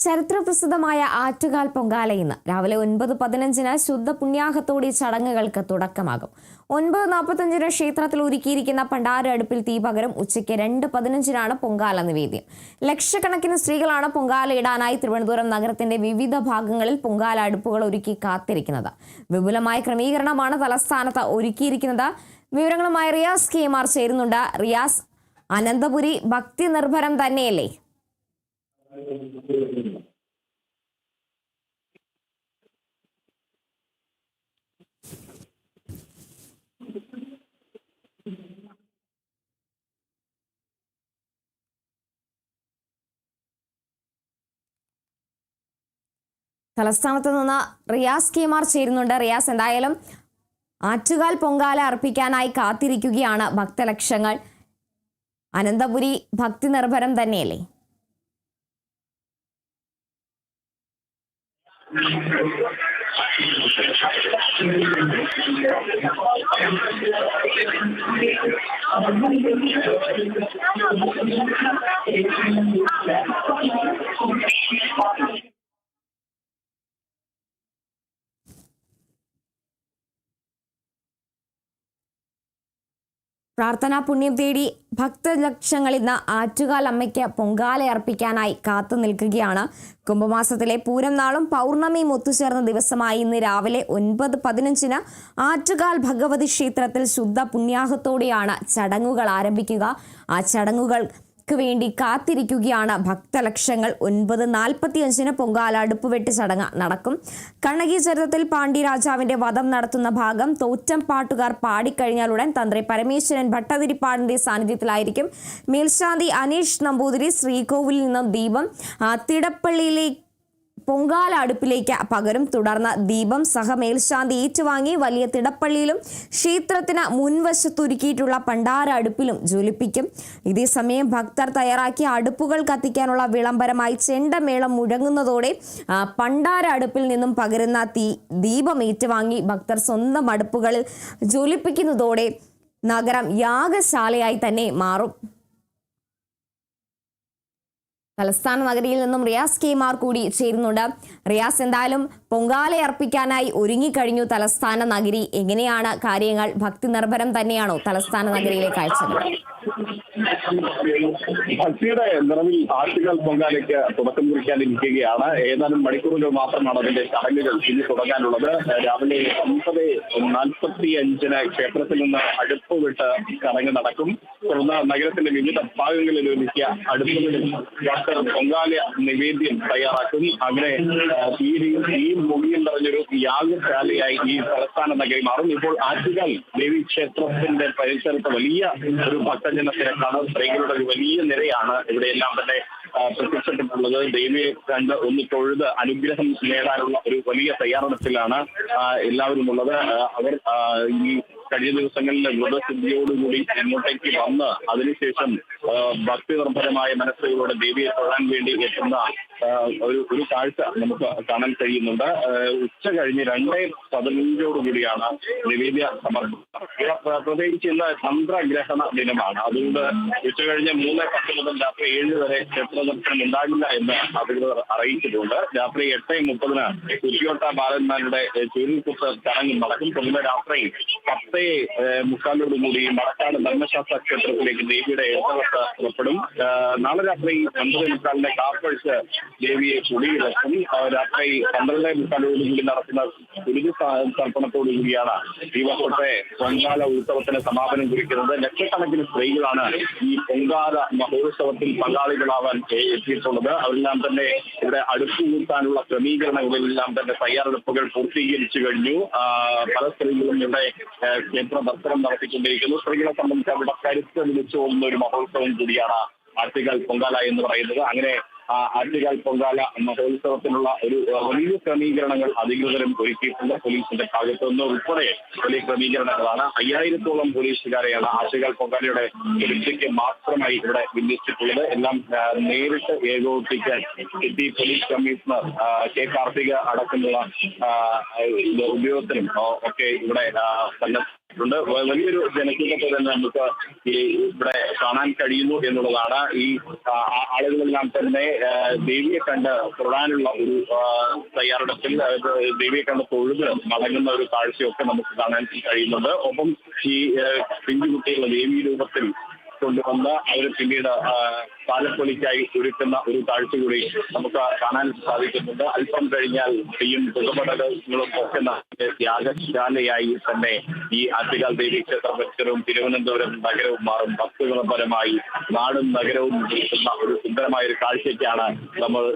ചരിത്രപ്രസിദ്ധമായ ആറ്റുകാൽ പൊങ്കാല ഇന്ന് രാവിലെ 9:15 ശുദ്ധ പുണ്യാഹത്തോടെ ചടങ്ങുകൾക്ക് തുടക്കമാകും. 9:45 ക്ഷേത്രത്തിൽ ഒരുക്കിയിരിക്കുന്ന പണ്ടാര അടുപ്പിൽ തീ പകരും. ഉച്ചയ്ക്ക് 2:15 പൊങ്കാല നിവേദ്യം. ലക്ഷക്കണക്കിന് സ്ത്രീകളാണ് പൊങ്കാല ഇടാനായി തിരുവനന്തപുരം നഗരത്തിന്റെ വിവിധ ഭാഗങ്ങളിൽ പൊങ്കാല അടുപ്പുകൾ ഒരുക്കി കാത്തിരിക്കുന്നത്. വിപുലമായ ക്രമീകരണമാണ് തലസ്ഥാനത്ത് ഒരുക്കിയിരിക്കുന്നത്. വിവരങ്ങളുമായി റിയാസ് KMR ചേരുന്നുണ്ട്. റിയാസ്, അനന്തപുരി ഭക്തി നിർഭരം തന്നെയല്ലേ? തലസ്ഥാനത്ത് നിന്ന് റിയാസ് KMR ചേരുന്നുണ്ട്. റിയാസ്, എന്തായാലും ആറ്റുകാൽ പൊങ്കാല അർപ്പിക്കാനായി കാത്തിരിക്കുകയാണ് ഭക്തലക്ഷങ്ങൾ. അനന്തപുരി ഭക്തി നിർഭരം തന്നെയല്ലേ? പ്രാർത്ഥനാ പുണ്യം തേടി ഭക്തലക്ഷങ്ങൾ ഇന്ന് ആറ്റുകാൽ അമ്മയ്ക്ക് പൊങ്കാല അർപ്പിക്കാനായി കാത്തു നിൽക്കുകയാണ്. കുംഭമാസത്തിലെ പൂരം നാളും പൗർണമിയും ഒത്തുചേർന്ന ദിവസമായി ഇന്ന് രാവിലെ 9:15 ആറ്റുകാൽ ഭഗവതി ക്ഷേത്രത്തിൽ ശുദ്ധ പുണ്യാഹത്തോടെയാണ് ചടങ്ങുകൾ ആരംഭിക്കുക. ആ ചടങ്ങുകൾക്ക് വേണ്ടി കാത്തിരിക്കുകയാണ് ഭക്തലക്ഷങ്ങൾ. 9:45 പൊങ്കാല അടുപ്പുവെട്ട് ചടങ്ങ് നടക്കും. കണ്ണകി ചരിത്രത്തിൽ പാണ്ഡ്യരാജാവിന്റെ വധം നടത്തുന്ന ഭാഗം തോറ്റം പാട്ടുകാർ പാടിക്കഴിഞ്ഞാലുടൻ തന്ത്രി പരമേശ്വരൻ ഭട്ടതിരിപ്പാടിന്റെ സാന്നിധ്യത്തിലായിരിക്കും മേൽശാന്തി അനീഷ് നമ്പൂതിരി ശ്രീകോവിലിൽ നിന്നും ദീപം തിടപ്പള്ളിയിലേക്ക് പൊങ്കാല അടുപ്പിലേക്ക് പകരും. തുടർന്ന് ദീപം മേൽശാന്തി ഏറ്റുവാങ്ങി വലിയ തിടപ്പള്ളിയിലും ക്ഷേത്രത്തിന് മുൻവശത്തൊരുക്കിയിട്ടുള്ള പണ്ടാര അടുപ്പിലും ജ്വലിപ്പിക്കും. ഇതേസമയം ഭക്തർ തയ്യാറാക്കിയ അടുപ്പുകൾ കത്തിക്കാനുള്ള വിളംബരമായി ചെണ്ടമേളം മുഴങ്ങുന്നതോടെ പണ്ടാര അടുപ്പിൽ നിന്നും പകരുന്ന ദീപം ഏറ്റുവാങ്ങി ഭക്തർ സ്വന്തം അടുപ്പുകളിൽ ജ്വലിപ്പിക്കുന്നതോടെ നഗരം യാഗശാലയായി തന്നെ മാറും. തലസ്ഥാന നഗരിയിൽ നിന്നും റിയാസ് KMR കൂടി ചേരുന്നുണ്ട്. റിയാസ്, എന്തായാലും പൊങ്കാല അർപ്പിക്കാനായി ഒരുങ്ങിക്കഴിഞ്ഞു തലസ്ഥാന നഗരി. എങ്ങനെയാണ് കാര്യങ്ങൾ? ഭക്തി നിർഭരം തന്നെയാണോ തലസ്ഥാന നഗരിയിലെ കാഴ്ചകൾ? ഭക്തിയുടെ നിറവിൽ ആറ്റുകാൽ പൊങ്കാലയ്ക്ക് തുടക്കം കുറിക്കാനിരിക്കുകയാണ്. ഏതാനും മണിക്കൂറുകൾ മാത്രമാണ് അതിന്റെ ചടങ്ങുകൾ ഇനി തുടങ്ങാനുള്ളത്. രാവിലെ 9:45 ക്ഷേത്രത്തിൽ നിന്ന് അടുപ്പ് വിട്ട് ചടങ്ങ് നടക്കും. തുടർന്ന് നഗരത്തിന്റെ വിവിധ ഭാഗങ്ങളിൽ ഒരുക്കിയ അടുപ്പുകളിൽ ഭക്തർ പൊങ്കാല നിവേദ്യം തയ്യാറാക്കും. അങ്ങനെ ഈ മുടിയിൽ നിറഞ്ഞൊരു യാഗശാലയായി ഈ തലസ്ഥാന നഗരി മാറും. ഇപ്പോൾ ആറ്റുകാൽ ദേവി ക്ഷേത്രത്തിന്റെ പരിസരത്ത് വലിയ ഒരു ഭക്തജനത്തിരക്കാണ്. സ്ത്രീകളുടെ ഒരു വലിയ നിരയാണ് ഇവിടെയെല്ലാം തന്നെ പ്രത്യക്ഷപ്പെട്ടുള്ളത്. ദേവിയെ കണ്ട് ഒന്ന് തൊഴുത് അനുഗ്രഹം നേടാനുള്ള ഒരു വലിയ തയ്യാറെടുപ്പിലാണ് എല്ലാവരും ഉള്ളത്. അവർ ഈ കഴിഞ്ഞ ദിവസങ്ങളിൽ വ്രതസിദ്ധിയോടുകൂടി ഇങ്ങോട്ടേക്ക് വന്ന് അതിനുശേഷം ഭക്തി നിർഭരമായ മനസ്സുകളോടെ ദേവിയെ തൊഴാൻ വേണ്ടി എത്തുന്ന ഒരു കാഴ്ച നമുക്ക് കാണാൻ കഴിയുന്നുണ്ട്. ഉച്ച കഴിഞ്ഞ് 2:15 നിവേദ്യ സമർപ്പണം. പ്രത്യേകിച്ച് ഇന്ന് ചന്ദ്രഗ്രഹണ ദിനമാണ്. അതുകൊണ്ട് ഉച്ച കഴിഞ്ഞ് 3:10 മുതൽ രാത്രി 7 വരെ ക്ഷേത്ര ദർശനം ഉണ്ടാകില്ല എന്ന് അധികൃതർ അറിയിച്ചിട്ടുണ്ട്. രാത്രി 8:30 കുറ്റിയോട്ട ബാലന്മാരുടെ ചുരുൾക്കുത്ത് ചടങ്ങ് നടക്കും. തുടർന്ന് രാത്രി 10:45 മണക്കാട് ധർമ്മശാസ്ത്ര ക്ഷേത്രത്തിലേക്ക് ദേവിയുടെ എഴുന്നള്ളത്ത് പുറപ്പെടും. നാളെ രാത്രി 9:45 കാപ്പഴിച്ച് ദേവിയെ കുടിയിറക്കും. രാത്രി 12:45 നടക്കുന്ന ഗുരുതി തർപ്പണത്തോടുകൂടിയാണ് ഈ വർഷത്തെ പൊങ്കാല ഉത്സവത്തിന് സമാപനം കുറിക്കുന്നത്. ലക്ഷക്കണക്കിന് സ്ത്രീകളാണ് ഈ പൊങ്കാല മഹോത്സവത്തിൽ പങ്കാളികളാവാൻ എത്തിയിട്ടുള്ളത്. അവരെല്ലാം തന്നെ ഇവിടെ അടുപ്പ് കൂട്ടാനുള്ള ക്രമീകരണങ്ങളിലെല്ലാം തന്നെ തയ്യാറെടുപ്പുകൾ പൂർത്തീകരിച്ചു കഴിഞ്ഞു. പല സ്ത്രീകളും ഇവിടെ ക്ഷേത്ര ദർശനം നടത്തിക്കൊണ്ടിരിക്കുന്നു. സ്ത്രീകളെ സംബന്ധിച്ച് അവിടെ കരുത്ത് വിളിച്ചു പോകുന്ന ഒരു മഹോത്സവം കൂടിയാണ് ആറ്റുകാൽ പൊങ്കാല എന്ന് പറയുന്നത്. അങ്ങനെ ആറ്റുകാൽ പൊങ്കാല മഹോത്സവത്തിനുള്ള ഒരു വലിയ ക്രമീകരണങ്ങൾ അധികൃതരും ഒരുക്കിയിട്ടുണ്ട്. പോലീസിന്റെ ഭാഗത്തു നിന്ന് ഉൾപ്പെടെ വലിയ ക്രമീകരണങ്ങളാണ്. 5000-ഓളം പോലീസുകാരെയാണ് ആറ്റുകാൽ പൊങ്കാലയുടെ സുരക്ഷയ്ക്ക് മാത്രമായി ഇവിടെ വിന്യസിച്ചിട്ടുള്ളത്. എല്ലാം നേരിട്ട് ഏകോപിപ്പിക്കാൻ city police commissioner K. Karthika അടക്കമുള്ള ഉദ്യോഗസ്ഥരും ഒക്കെ ഇവിടെ എത്തിയിട്ടുണ്ട്. വലിയൊരു ജനക്കൂട്ടത്തെ തന്നെ നമുക്ക് ഇവിടെ കാണാൻ കഴിയുന്നു എന്നുള്ളതാണ്. ഈ ആളുകളെല്ലാം തന്നെ ദേവിയെ കണ്ട് തൊഴാനുള്ള ഒരു തയ്യാറെടുപ്പിൽ ദേവിയെ കണ്ട് തൊഴുത് മടങ്ങുന്ന ഒരു കാഴ്ചയൊക്കെ നമുക്ക് കാണാൻ കഴിയുന്നുണ്ട്. ഒപ്പം ഈ പിഞ്ചുകുട്ടികളുടെ ദേവീ രൂപത്തിൽ കൊണ്ടുവന്ന് അവർ പിന്നീട് താലപ്പൊലിക്കായി ഒരുക്കുന്ന ഒരു കാഴ്ച കൂടി നമുക്ക് കാണാൻ സാധിക്കുന്നുണ്ട്. അല്പം കഴിഞ്ഞാൽ തീയും പുകപടകളും ഒക്കെ യാഗശാലയായി തന്നെ ഈ ആറ്റുകാൽ ദേവി ക്ഷേത്ര പരിസരവും തിരുവനന്തപുരം നഗരവും മാറും. ഭക്തജനപരമായി നാടും നഗരവും നിൽക്കുന്ന ഒരു സുന്ദരമായ ഒരു കാഴ്ചയ്ക്കാണ് നമ്മൾ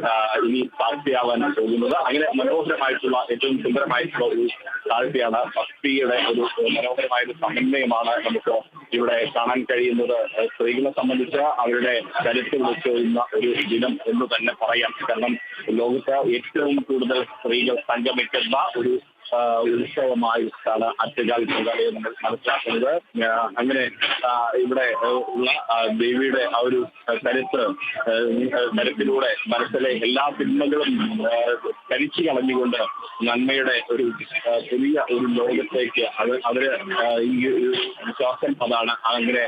ഇനി സാക്ഷിയാവാൻ പോകുന്നത്. അങ്ങനെ മനോഹരമായിട്ടുള്ള ഏറ്റവും സുന്ദരമായിട്ടുള്ള ഒരു കാഴ്ചയാണ്. ഭക്തിയുടെ ഒരു മനോഹരമായ ഒരു സമന്വയമാണ് നമുക്ക് ഇവിടെ കാണാൻ കഴിയുന്നത്. സ്ത്രീകളെ സംബന്ധിച്ച് അവരുടെ കരുത്ത് വിളിച്ചൊരുന്ന ഒരു ദിനം എന്ന് തന്നെ പറയാം. കാരണം ലോകത്ത് ഏറ്റവും കൂടുതൽ സ്ത്രീകൾ സംഗമിക്കുന്ന ഒരു ഉത്സവമായിട്ടാണ് ആറ്റുകാൽ പൊങ്കാലയെ നമ്മൾ മനസ്സിലാക്കുന്നത്. അങ്ങനെ ഇവിടെ ഉള്ള ദേവിയുടെ ആ ഒരു കരുത്തിലൂടെ മനസ്സിലെ എല്ലാ തിന്മകളും കരിച്ചു കളഞ്ഞുകൊണ്ട് നന്മയുടെ ഒരു പുതിയ ഒരു ലോകത്തേക്ക് അവര് ഈ ഒരു വിശ്വാസം അതാണ്. അങ്ങനെ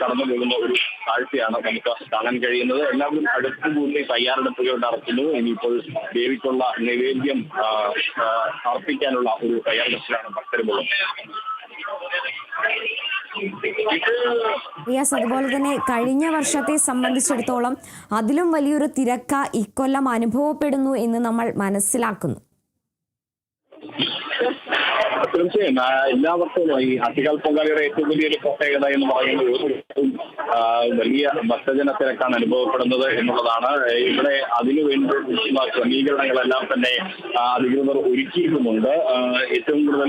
കടന്നു പോകുന്ന ഒരു കാഴ്ചയാണ് നമുക്ക് കാണാൻ കഴിയുന്നത്. എല്ലാവരും അടുത്തുകൂടി തയ്യാറെടുപ്പുകൾ നടത്തുന്നു. ഇനിയിപ്പോൾ ദേവിക്കുള്ള നൈവേദ്യം അർപ്പിക്കാൻ ഒരു തയ്യാറെടുപ്പിലാണ് ഭക്തരുമുള്ളത്. യെസ്, അതുപോലെ തന്നെ കഴിഞ്ഞ വർഷത്തെ സംബന്ധിച്ചിടത്തോളം അതിലും വലിയൊരു തിരക്ക് ഇക്കൊല്ലം അനുഭവപ്പെടുന്നു എന്ന് നമ്മൾ മനസ്സിലാക്കുന്നു. തീർച്ചയായും എല്ലാ വർഷവും ഈ ആറ്റുകാൽ പൊങ്കാലയുടെ ഏറ്റവും വലിയൊരു പ്രത്യേകത എന്ന് പറയുന്നത് വലിയ ഭക്തജന തിരക്കാണ് അനുഭവപ്പെടുന്നത് എന്നുള്ളതാണ്. ഇവിടെ അതിനുവേണ്ടിയുള്ള ക്രമീകരണങ്ങളെല്ലാം തന്നെ അധികൃതർ ഒരുക്കിയിട്ടുമുണ്ട്. ഏറ്റവും കൂടുതൽ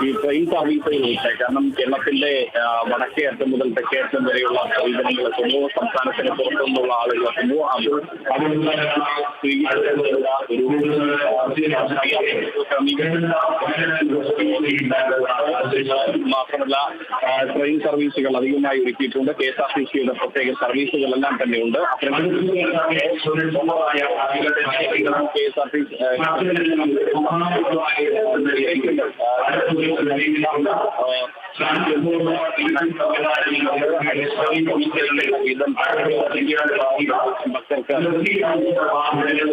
ഈ ട്രെയിൻ സർവീസുകളുണ്ട്. കാരണം കേരളത്തിന്റെ വടക്കേ അറ്റം മുതൽ തെക്കേ അറ്റം വരെയുള്ള സർവീസുകൾ എത്തുന്നു. സംസ്ഥാനത്തിന് പുറത്തുനിന്നുള്ള ആളുകൾ എത്തുന്നു. മാത്രമല്ല ട്രെയിൻ സർവീസുകൾ അധികമായി ഒരുക്കിയിട്ടുണ്ട്. KSRTCയുടെ പ്രത്യേക സർവീസുകളെല്ലാം തന്നെയുണ്ട്.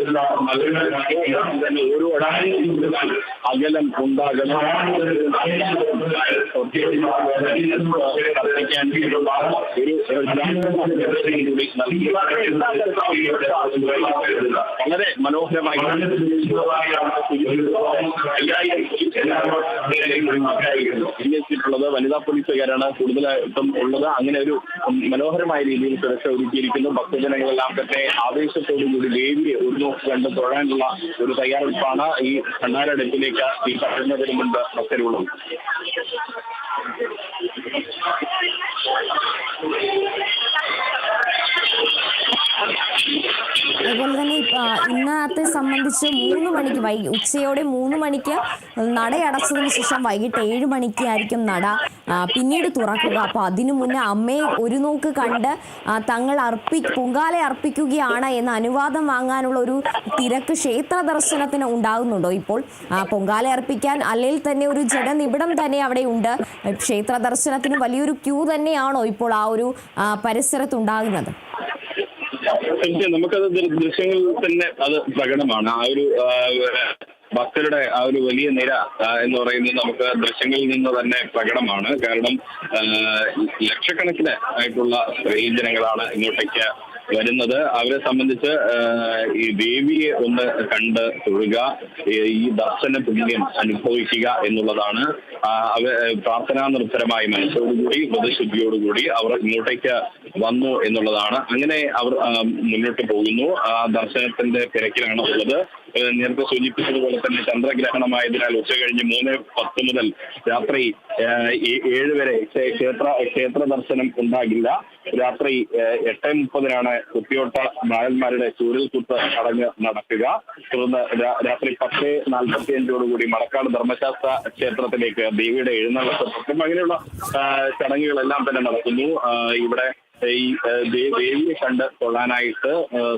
ഭക്തർക്ക് ഓരോ അകലം ഉണ്ടാകണം. വളരെ മനോഹരമായി വിന്യസിച്ചിട്ടുള്ളത് വനിതാ പോലീസുകാരാണ് കൂടുതലായിട്ടും ഉള്ളത്. അങ്ങനെ ഒരു മനോഹരമായ രീതിയിൽ സുരക്ഷ ഒരുക്കിയിരിക്കുന്നു. ഭക്തജനങ്ങളെല്ലാം തന്നെ ആവേശത്തോടുകൂടി ദേവിയെ ഒരു നോക്ക് കണ്ട് തൊഴാനുള്ള ഒരു തയ്യാറെടുപ്പാണ് ഈ ഭണ്ഡാരടുപ്പിലേക്ക് ഈ പറയുന്നതിന് മുൻപ് ഭക്തരുള്ളത്. അതുപോലെ തന്നെ ഇന്നത്തെ സംബന്ധിച്ച് 3 മണിക്ക് ഉച്ചയോടെ 3 മണിക്ക് നടയടച്ചതിന് ശേഷം വൈകിട്ട് 7 മണിക്ക് ആയിരിക്കും നട പിന്നീട് തുറക്കുക. അപ്പോൾ അതിനു മുന്നേ അമ്മയെ ഒരു നോക്ക് കണ്ട് തങ്ങൾ പൊങ്കാല അർപ്പിക്കുകയാണ് എന്ന അനുവാദം വാങ്ങാനുള്ള ഒരു തിരക്ക് ക്ഷേത്ര ദർശനത്തിന് ഉണ്ടാകുന്നുണ്ടോ? ഇപ്പോൾ പൊങ്കാല അർപ്പിക്കാൻ അല്ലെങ്കിൽ തന്നെ ഒരു ജനനിബിഡം തന്നെ അവിടെ ഉണ്ട്. ക്ഷേത്ര ദർശനത്തിന് വലിയൊരു ക്യൂ തന്നെയാണോ ഇപ്പോൾ ആ ഒരു പരിസരത്തുണ്ടാകുന്നത്? നമുക്കത് ദൃശ്യങ്ങളിൽ തന്നെ അത് പ്രകടമാണ്. ആ ഒരു ഭക്തരുടെ ആ ഒരു വലിയ നിര എന്ന് പറയുന്നത് നമുക്ക് ദൃശ്യങ്ങളിൽ നിന്ന് തന്നെ പ്രകടമാണ്. കാരണം ലക്ഷക്കണക്കിന് ആയിട്ടുള്ള ജനങ്ങളാണ് ഇങ്ങോട്ടേക്ക് വരുന്നത്. അവരെ സംബന്ധിച്ച് ഈ ദേവിയെ ഒന്ന് കണ്ട് തൊഴുക, ഈ ദർശന പുണ്യം അനുഭവിക്കുക എന്നുള്ളതാണ്. പ്രാർത്ഥനാ നിർഭരമായ മനസ്സോടുകൂടി വ്രതശുദ്ധിയോടുകൂടി അവർ ഇങ്ങോട്ടേക്ക് വന്നു എന്നുള്ളതാണ്. അങ്ങനെ അവർ മുന്നോട്ട് പോകുന്നു. ആ ദർശനത്തിന്റെ തിരക്കിലാണ് ഉള്ളത്. നേരത്തെ സൂചിപ്പിച്ചതുപോലെ തന്നെ ചന്ദ്രഗ്രഹണമായതിനാൽ ഉച്ചകഴിഞ്ഞ് 3:10 മുതൽ രാത്രി 7 വരെ ക്ഷേത്ര ദർശനം ഉണ്ടാകില്ല. രാത്രി 8:30 കുത്തിയോട്ട നായന്മാരുടെ ചൂരൽകുത്ത് ചടങ്ങ് നടക്കുക. തുടർന്ന് രാത്രി 10:45 മണക്കാട് ധർമ്മശാസ്ത്ര ക്ഷേത്രത്തിലേക്ക് ദേവിയുടെ എഴുന്നള്ളത്ത്. അങ്ങനെയുള്ള ചടങ്ങുകളെല്ലാം തന്നെ നടക്കുന്നു. ഇവിടെ ഈ ദേവിയെ കണ്ട് തൊഴാനായിട്ട്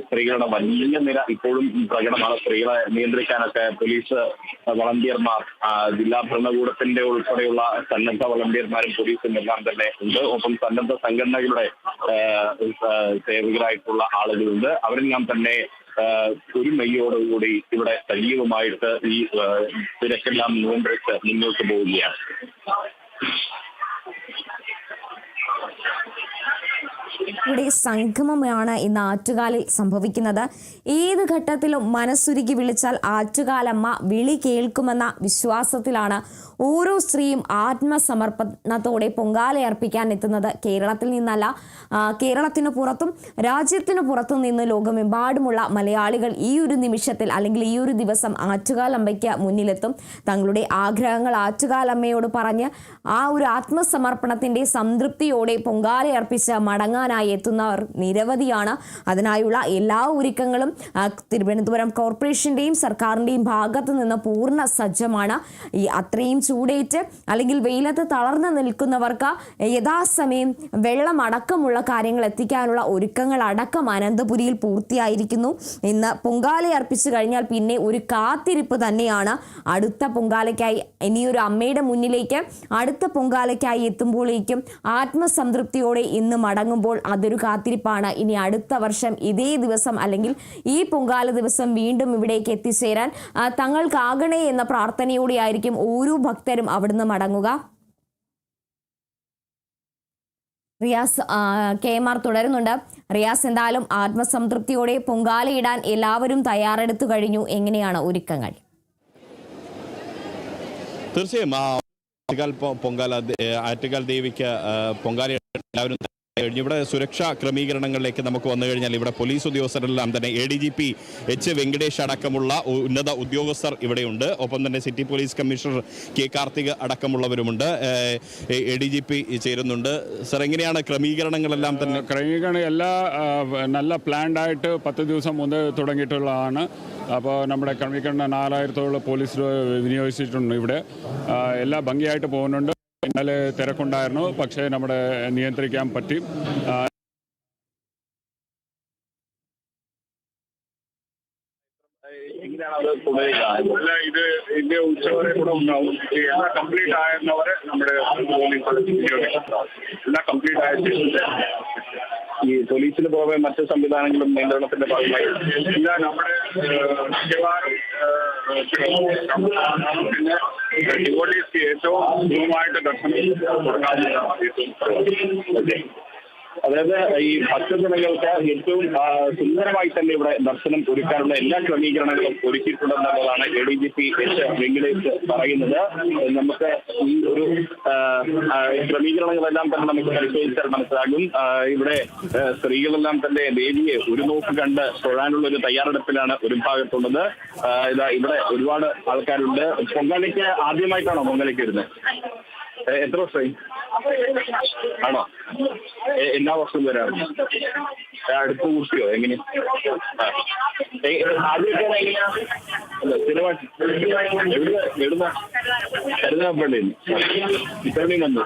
സ്ത്രീകളുടെ വലിയ നിര ഇപ്പോഴും പ്രകടമാണ്. സ്ത്രീകളെ നിയന്ത്രിക്കാനൊക്കെ പോലീസ് വളണ്ടിയർമാർ, ജില്ലാ ഭരണകൂടത്തിന്റെ ഉൾപ്പെടെയുള്ള സന്നദ്ധ വളണ്ടിയർമാരും പോലീസും എല്ലാം തന്നെ ഉണ്ട്. ഒപ്പം സന്നദ്ധ സംഘടനകളുടെ സേവകരായിട്ടുള്ള ആളുകളുണ്ട്. അവരെല്ലാം തന്നെ ഒരു മെയ്യോടുകൂടി ഇവിടെ സജീവമായിട്ട് ഈ തിരക്കെല്ലാം നിയന്ത്രിച്ച് മുന്നോട്ട് പോവുകയാണ്. ഇവിടെ സംഗമമാണ് ഇന്ന് ആറ്റുകാലിൽ സംഭവിക്കുന്നത്. ഏത് ഘട്ടത്തിലും മനസ്സുരുകി വിളിച്ചാൽ ആറ്റുകാലമ്മ വിളി കേൾക്കുമെന്ന വിശ്വാസത്തിലാണ് ഓരോ സ്ത്രീയും ആത്മസമർപ്പണത്തോടെ പൊങ്കാലയർപ്പിക്കാൻ എത്തുന്നത്. കേരളത്തിൽ നിന്നല്ല, കേരളത്തിന് പുറത്തും രാജ്യത്തിന് പുറത്തും നിന്ന് ലോകമെമ്പാടുമുള്ള മലയാളികൾ ഈ ഒരു നിമിഷത്തിൽ അല്ലെങ്കിൽ ഈ ഒരു ദിവസം ആറ്റുകാലമ്മയ്ക്ക് മുന്നിലെത്തും. തങ്ങളുടെ ആഗ്രഹങ്ങൾ ആറ്റുകാലമ്മയോട് പറഞ്ഞ് ആ ഒരു ആത്മസമർപ്പണത്തിന്റെ സംതൃപ്തിയോടെ പൊങ്കാലയർപ്പിച്ച് മടങ്ങാനായി എത്തുന്നവർ നിരവധിയാണ്. അതിനായുള്ള എല്ലാ ഒരുക്കങ്ങളും തിരുവനന്തപുരം കോർപ്പറേഷന്റെയും സർക്കാരിന്റെയും ഭാഗത്തു നിന്ന് പൂർണ്ണ സജ്ജമാണ്. ഈ അത്രയും ചൂടേറ്റ് അല്ലെങ്കിൽ വെയിലത്ത് തളർന്നു നിൽക്കുന്നവർക്ക് യഥാസമയം വെള്ളം അടക്കമുള്ള കാര്യങ്ങൾ എത്തിക്കാനുള്ള ഒരുക്കങ്ങൾ അടക്കം അനന്തപുരിയിൽ പൂർത്തിയായിരിക്കുന്നു. ഇന്ന് പൊങ്കാലയർപ്പിച്ചു കഴിഞ്ഞാൽ പിന്നെ ഒരു കാത്തിരിപ്പ് തന്നെയാണ്. അടുത്ത പൊങ്കാലയ്ക്കായി ഇനിയൊരു അമ്മയുടെ മുന്നിലേക്ക് അടുത്ത പൊങ്കാലയ്ക്കായി എത്തുമ്പോഴേക്കും ആത്മസംതൃപ്തിയോടെ ഇന്ന് മടങ്ങുമ്പോൾ അതൊരു കാത്തിരിപ്പാണ്. ഇനി അടുത്ത വർഷം ഇതേ ദിവസം അല്ലെങ്കിൽ ഈ പൊങ്കാല ദിവസം വീണ്ടും ഇവിടേക്ക് എത്തിച്ചേരാൻ തങ്ങൾക്കാകണേ എന്ന പ്രാർത്ഥനയോടെയായിരിക്കും ഓരോ ഭക്തരും അവിടുന്ന് മടങ്ങുക. റിയാസ്, KMR തുടരുന്നുണ്ട്. റിയാസ്, എന്തായാലും ആത്മസംതൃപ്തിയോടെ പൊങ്കാലയിടാൻ എല്ലാവരും തയ്യാറെടുത്തു കഴിഞ്ഞു. എങ്ങനെയാണ് ഒരുക്കങ്ങൾ? തീർച്ചയായും ആറ്റുകാൽ ദേവിക്ക് പൊങ്കാല എല്ലാവരും കഴിഞ്ഞു. ഇവിടെ സുരക്ഷാ ക്രമീകരണങ്ങളിലേക്ക് നമുക്ക് വന്നു കഴിഞ്ഞാൽ ഇവിടെ പോലീസ് ഉദ്യോഗസ്ഥരെല്ലാം തന്നെ ADGP H. വെങ്കടേഷ് അടക്കമുള്ള ഉന്നത ഉദ്യോഗസ്ഥർ ഇവിടെയുണ്ട്. ഒപ്പം തന്നെ city police commissioner K. Karthik അടക്കമുള്ളവരുമുണ്ട്. ADGP ചേരുന്നുണ്ട്. സർ, എങ്ങനെയാണ് ക്രമീകരണങ്ങളെല്ലാം തന്നെ? ക്രമീകരണം എല്ലാം നല്ല പ്ലാൻഡ് ആയിട്ട് 10 ദിവസം മുമ്പ് തുടങ്ങിയിട്ടുള്ളതാണ്. അപ്പോൾ നമ്മുടെ ക്രമീകരണം 4000-ഓളം പോലീസ് വിനിയോഗിച്ചിട്ടുണ്ട്. ഇവിടെ എല്ലാം ഭംഗിയായിട്ട് പോകുന്നുണ്ട്. ഇന്നലെ തിരക്കുണ്ടായിരുന്നു, പക്ഷേ നമ്മുടെ നിയന്ത്രിക്കാൻ പറ്റി. ഇത് ഇതിന്റെ ഉച്ചവരെ കൂടെ ഉണ്ടാവും. എല്ലാം കംപ്ലീറ്റ് ആയിരുന്നവരെ നമ്മുടെ എല്ലാം കംപ്ലീറ്റ് ആയ ഈ പോലീസിന് പുറമെ മറ്റ് സംവിധാനങ്ങളും നിയന്ത്രണത്തിന്റെ ഭാഗമായി ഇല്ല. നമ്മുടെ മിക്കവാറും പിന്നെ ഡിവോട്ടീസ് ഏറ്റവും സുഖമായിട്ട് ദർശനം കൊടുക്കാവുന്നതാണ്. അതായത് ഈ ഭക്തജനങ്ങൾക്ക് ഏറ്റവും സുന്ദരമായി തന്നെ ഇവിടെ ദർശനം ഒരുക്കാനുള്ള എല്ലാ ക്രമീകരണങ്ങളും ഒരുക്കിയിട്ടുണ്ടെന്നുള്ളതാണ് ADGP H. വെങ്കടേഷ് പറയുന്നത്. നമുക്ക് ഈ ഒരു ക്രമീകരണങ്ങളെല്ലാം തന്നെ നമുക്ക് പരിശോധിച്ചാൽ മനസ്സിലാകും. ഇവിടെ സ്ത്രീകളെല്ലാം തന്നെ ദേവിയെ ഒരു നോക്ക് കണ്ട് തൊഴാനുള്ള ഒരു തയ്യാറെടുപ്പിലാണ് ഒരു ഭാഗത്തുള്ളത്. ഇതാ ഇവിടെ ഒരുപാട് ആൾക്കാരുണ്ട്. പൊങ്കാലയ്ക്ക് ആദ്യമായിട്ടാണോ പൊങ്കാലയ്ക്ക് വരുന്നത്? എത്ര വർഷമായി ആണോ? എല്ലാ വർഷവും വരാറുണ്ട്. അടുപ്പ് കൂട്ടിയോ? എങ്ങനെ ആദ്യമൊക്കെ എങ്ങനെയാ? എഴുന്ന കരുതാപ്പള്ളി ഇത്രയും വന്നു.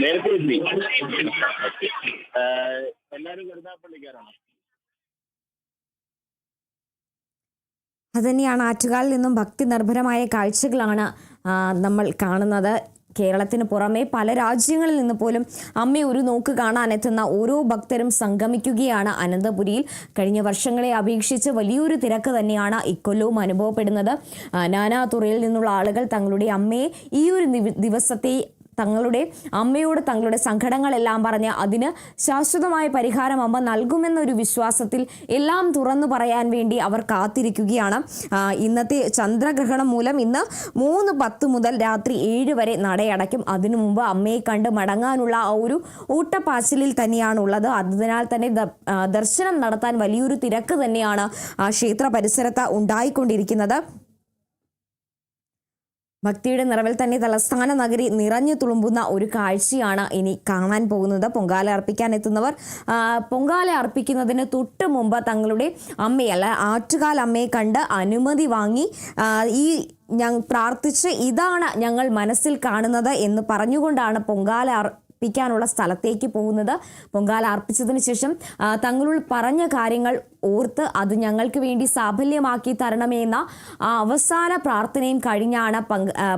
നേരത്തെ എത്തി. എല്ലാവരും കരുതാപ്പള്ളിക്കാരാണോ? അതുതന്നെയാണ്. ആറ്റുകാലിൽ നിന്നും ഭക്തി നിർഭരമായ കാഴ്ചകളാണ് നമ്മൾ കാണുന്നത്. കേരളത്തിന് പുറമെ പല രാജ്യങ്ങളിൽ നിന്ന് പോലും അമ്മയെ ഒരു നോക്ക് കാണാനെത്തുന്ന ഓരോ ഭക്തരും സംഗമിക്കുകയാണ് അനന്തപുരിയിൽ. കഴിഞ്ഞ വർഷങ്ങളെ അപേക്ഷിച്ച് വലിയൊരു തിരക്ക് തന്നെയാണ് ഇക്കൊല്ലവും അനുഭവപ്പെടുന്നത്. നാനാതുറയിൽ നിന്നുള്ള ആളുകൾ തങ്ങളുടെ അമ്മയെ ഈ ഒരു ദിവസത്തെ തങ്ങളുടെ അമ്മയോട് തങ്ങളുടെ സങ്കടങ്ങളെല്ലാം പറഞ്ഞ് അതിന് ശാശ്വതമായ പരിഹാരം അമ്മ നൽകുമെന്നൊരു വിശ്വാസത്തിൽ എല്ലാം തുറന്നു പറയാൻ വേണ്ടി അവർ കാത്തിരിക്കുകയാണ്. ഇന്നത്തെ ചന്ദ്രഗ്രഹണം മൂലം ഇന്ന് 3:10 മുതൽ രാത്രി 7 വരെ നടയടയ്ക്കും. അതിനു മുമ്പ് അമ്മയെ കണ്ട് മടങ്ങാനുള്ള ആ ഒരു ഊട്ടപ്പാച്ചിലിൽ തന്നെയാണുള്ളത്. അതിനാൽ തന്നെ ദർശനം നടത്താൻ വലിയൊരു തിരക്ക് തന്നെയാണ് ക്ഷേത്ര പരിസരത്ത് ഉണ്ടായിക്കൊണ്ടിരിക്കുന്നത്. ഭക്തിയുടെ നിറവിൽ തന്നെ തലസ്ഥാന നഗരി നിറഞ്ഞു തുളുമ്പുന്ന ഒരു കാഴ്ചയാണ് ഇനി കാണാൻ പോകുന്നത്. പൊങ്കാല അർപ്പിക്കാൻ എത്തുന്നവർ പൊങ്കാല അർപ്പിക്കുന്നതിന് തൊട്ട് മുമ്പ് തങ്ങളുടെ അമ്മയെ അല്ല ആറ്റുകാൽ അമ്മയെ കണ്ട് അനുമതി വാങ്ങി പ്രാർത്ഥിച്ച് ഇതാണ് ഞങ്ങൾ മനസ്സിൽ കാണുന്നത് എന്ന് പറഞ്ഞുകൊണ്ടാണ് പൊങ്കാല അർപ്പിക്കാനുള്ള സ്ഥലത്തേക്ക് പോകുന്നത്. പൊങ്കാല അർപ്പിച്ചതിന് ശേഷം തങ്ങളോട് പറഞ്ഞ കാര്യങ്ങൾ ഓർത്ത് അത് ഞങ്ങൾക്ക് വേണ്ടി സാഫല്യമാക്കി തരണമെന്ന ആ അവസാന പ്രാർത്ഥനയും കഴിഞ്ഞാണ്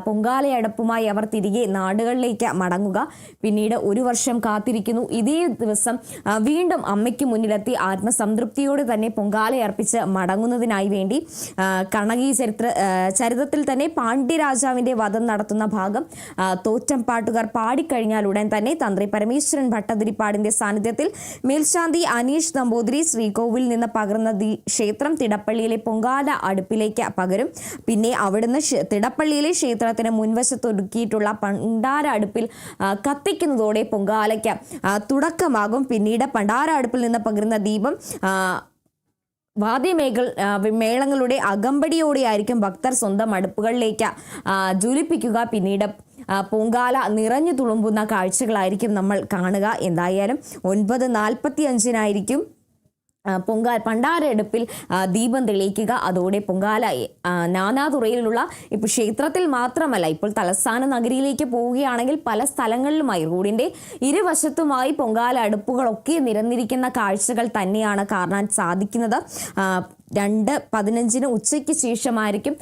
പൊങ്കാലയടപ്പുമായി അവർ തിരികെ നാടുകളിലേക്ക് മടങ്ങുക. പിന്നീട് ഒരു വർഷം കാത്തിരിക്കുന്നു. ഇതേ ദിവസം വീണ്ടും അമ്മയ്ക്ക് മുന്നിലെത്തി ആത്മസംതൃപ്തിയോടെ തന്നെ പൊങ്കാലയർപ്പിച്ച് മടങ്ങുന്നതിനായി വേണ്ടി കണ്ണകി ചരിത്രത്തിൽ തന്നെ പാണ്ഡ്യരാജാവിൻ്റെ വധം നടത്തുന്ന ഭാഗം തോറ്റം പാട്ടുകാർ പാടിക്കഴിഞ്ഞാൽ ഉടൻ തന്നെ തന്ത്രി പരമേശ്വരൻ ഭട്ടതിരിപ്പാടിന്റെ സാന്നിധ്യത്തിൽ മേൽശാന്തി അനീഷ് നമ്പൂതിരി ശ്രീകോവിലിൽ നിന്ന് പകർന്ന ക്ഷേത്രം തിടപ്പള്ളിയിലെ പൊങ്കാല അടുപ്പിലേക്ക് പകരും. പിന്നെ അവിടുന്ന് തിടപ്പള്ളിയിലെ ക്ഷേത്രത്തിന് മുൻവശത്തൊരുക്കിയിട്ടുള്ള പണ്ടാര അടുപ്പിൽ കത്തിക്കുന്നതോടെ പൊങ്കാലയ്ക്ക് തുടക്കമാകും. പിന്നീട് പണ്ടാര അടുപ്പിൽ നിന്ന് പകരുന്ന ദീപം മേളങ്ങളുടെ അകമ്പടിയോടെയായിരിക്കും ഭക്തർ സ്വന്തം അടുപ്പുകളിലേക്ക് ജ്വലിപ്പിക്കുക. പിന്നീട് പൊങ്കാല നിറഞ്ഞു തുളുമ്പുന്ന കാഴ്ചകളായിരിക്കും നമ്മൾ കാണുക. എന്തായാലും 9:45 പണ്ടാരടുപ്പിൽ ദീപം തെളിയിക്കുക. അതോടെ പൊങ്കാല നാനാതുറയിലുള്ള ഇപ്പോൾ ക്ഷേത്രത്തിൽ മാത്രമല്ല, ഇപ്പോൾ തലസ്ഥാന നഗരിയിലേക്ക് പോവുകയാണെങ്കിൽ പല സ്ഥലങ്ങളിലുമായി റോഡിൻ്റെ ഇരുവശത്തുമായി പൊങ്കാല അടുപ്പുകളൊക്കെ നിരന്നിരിക്കുന്ന കാഴ്ചകൾ തന്നെയാണ് കാണാൻ സാധിക്കുന്നത്. 2:15 ഉച്ചയ്ക്ക് ശേഷമായിരിക്കും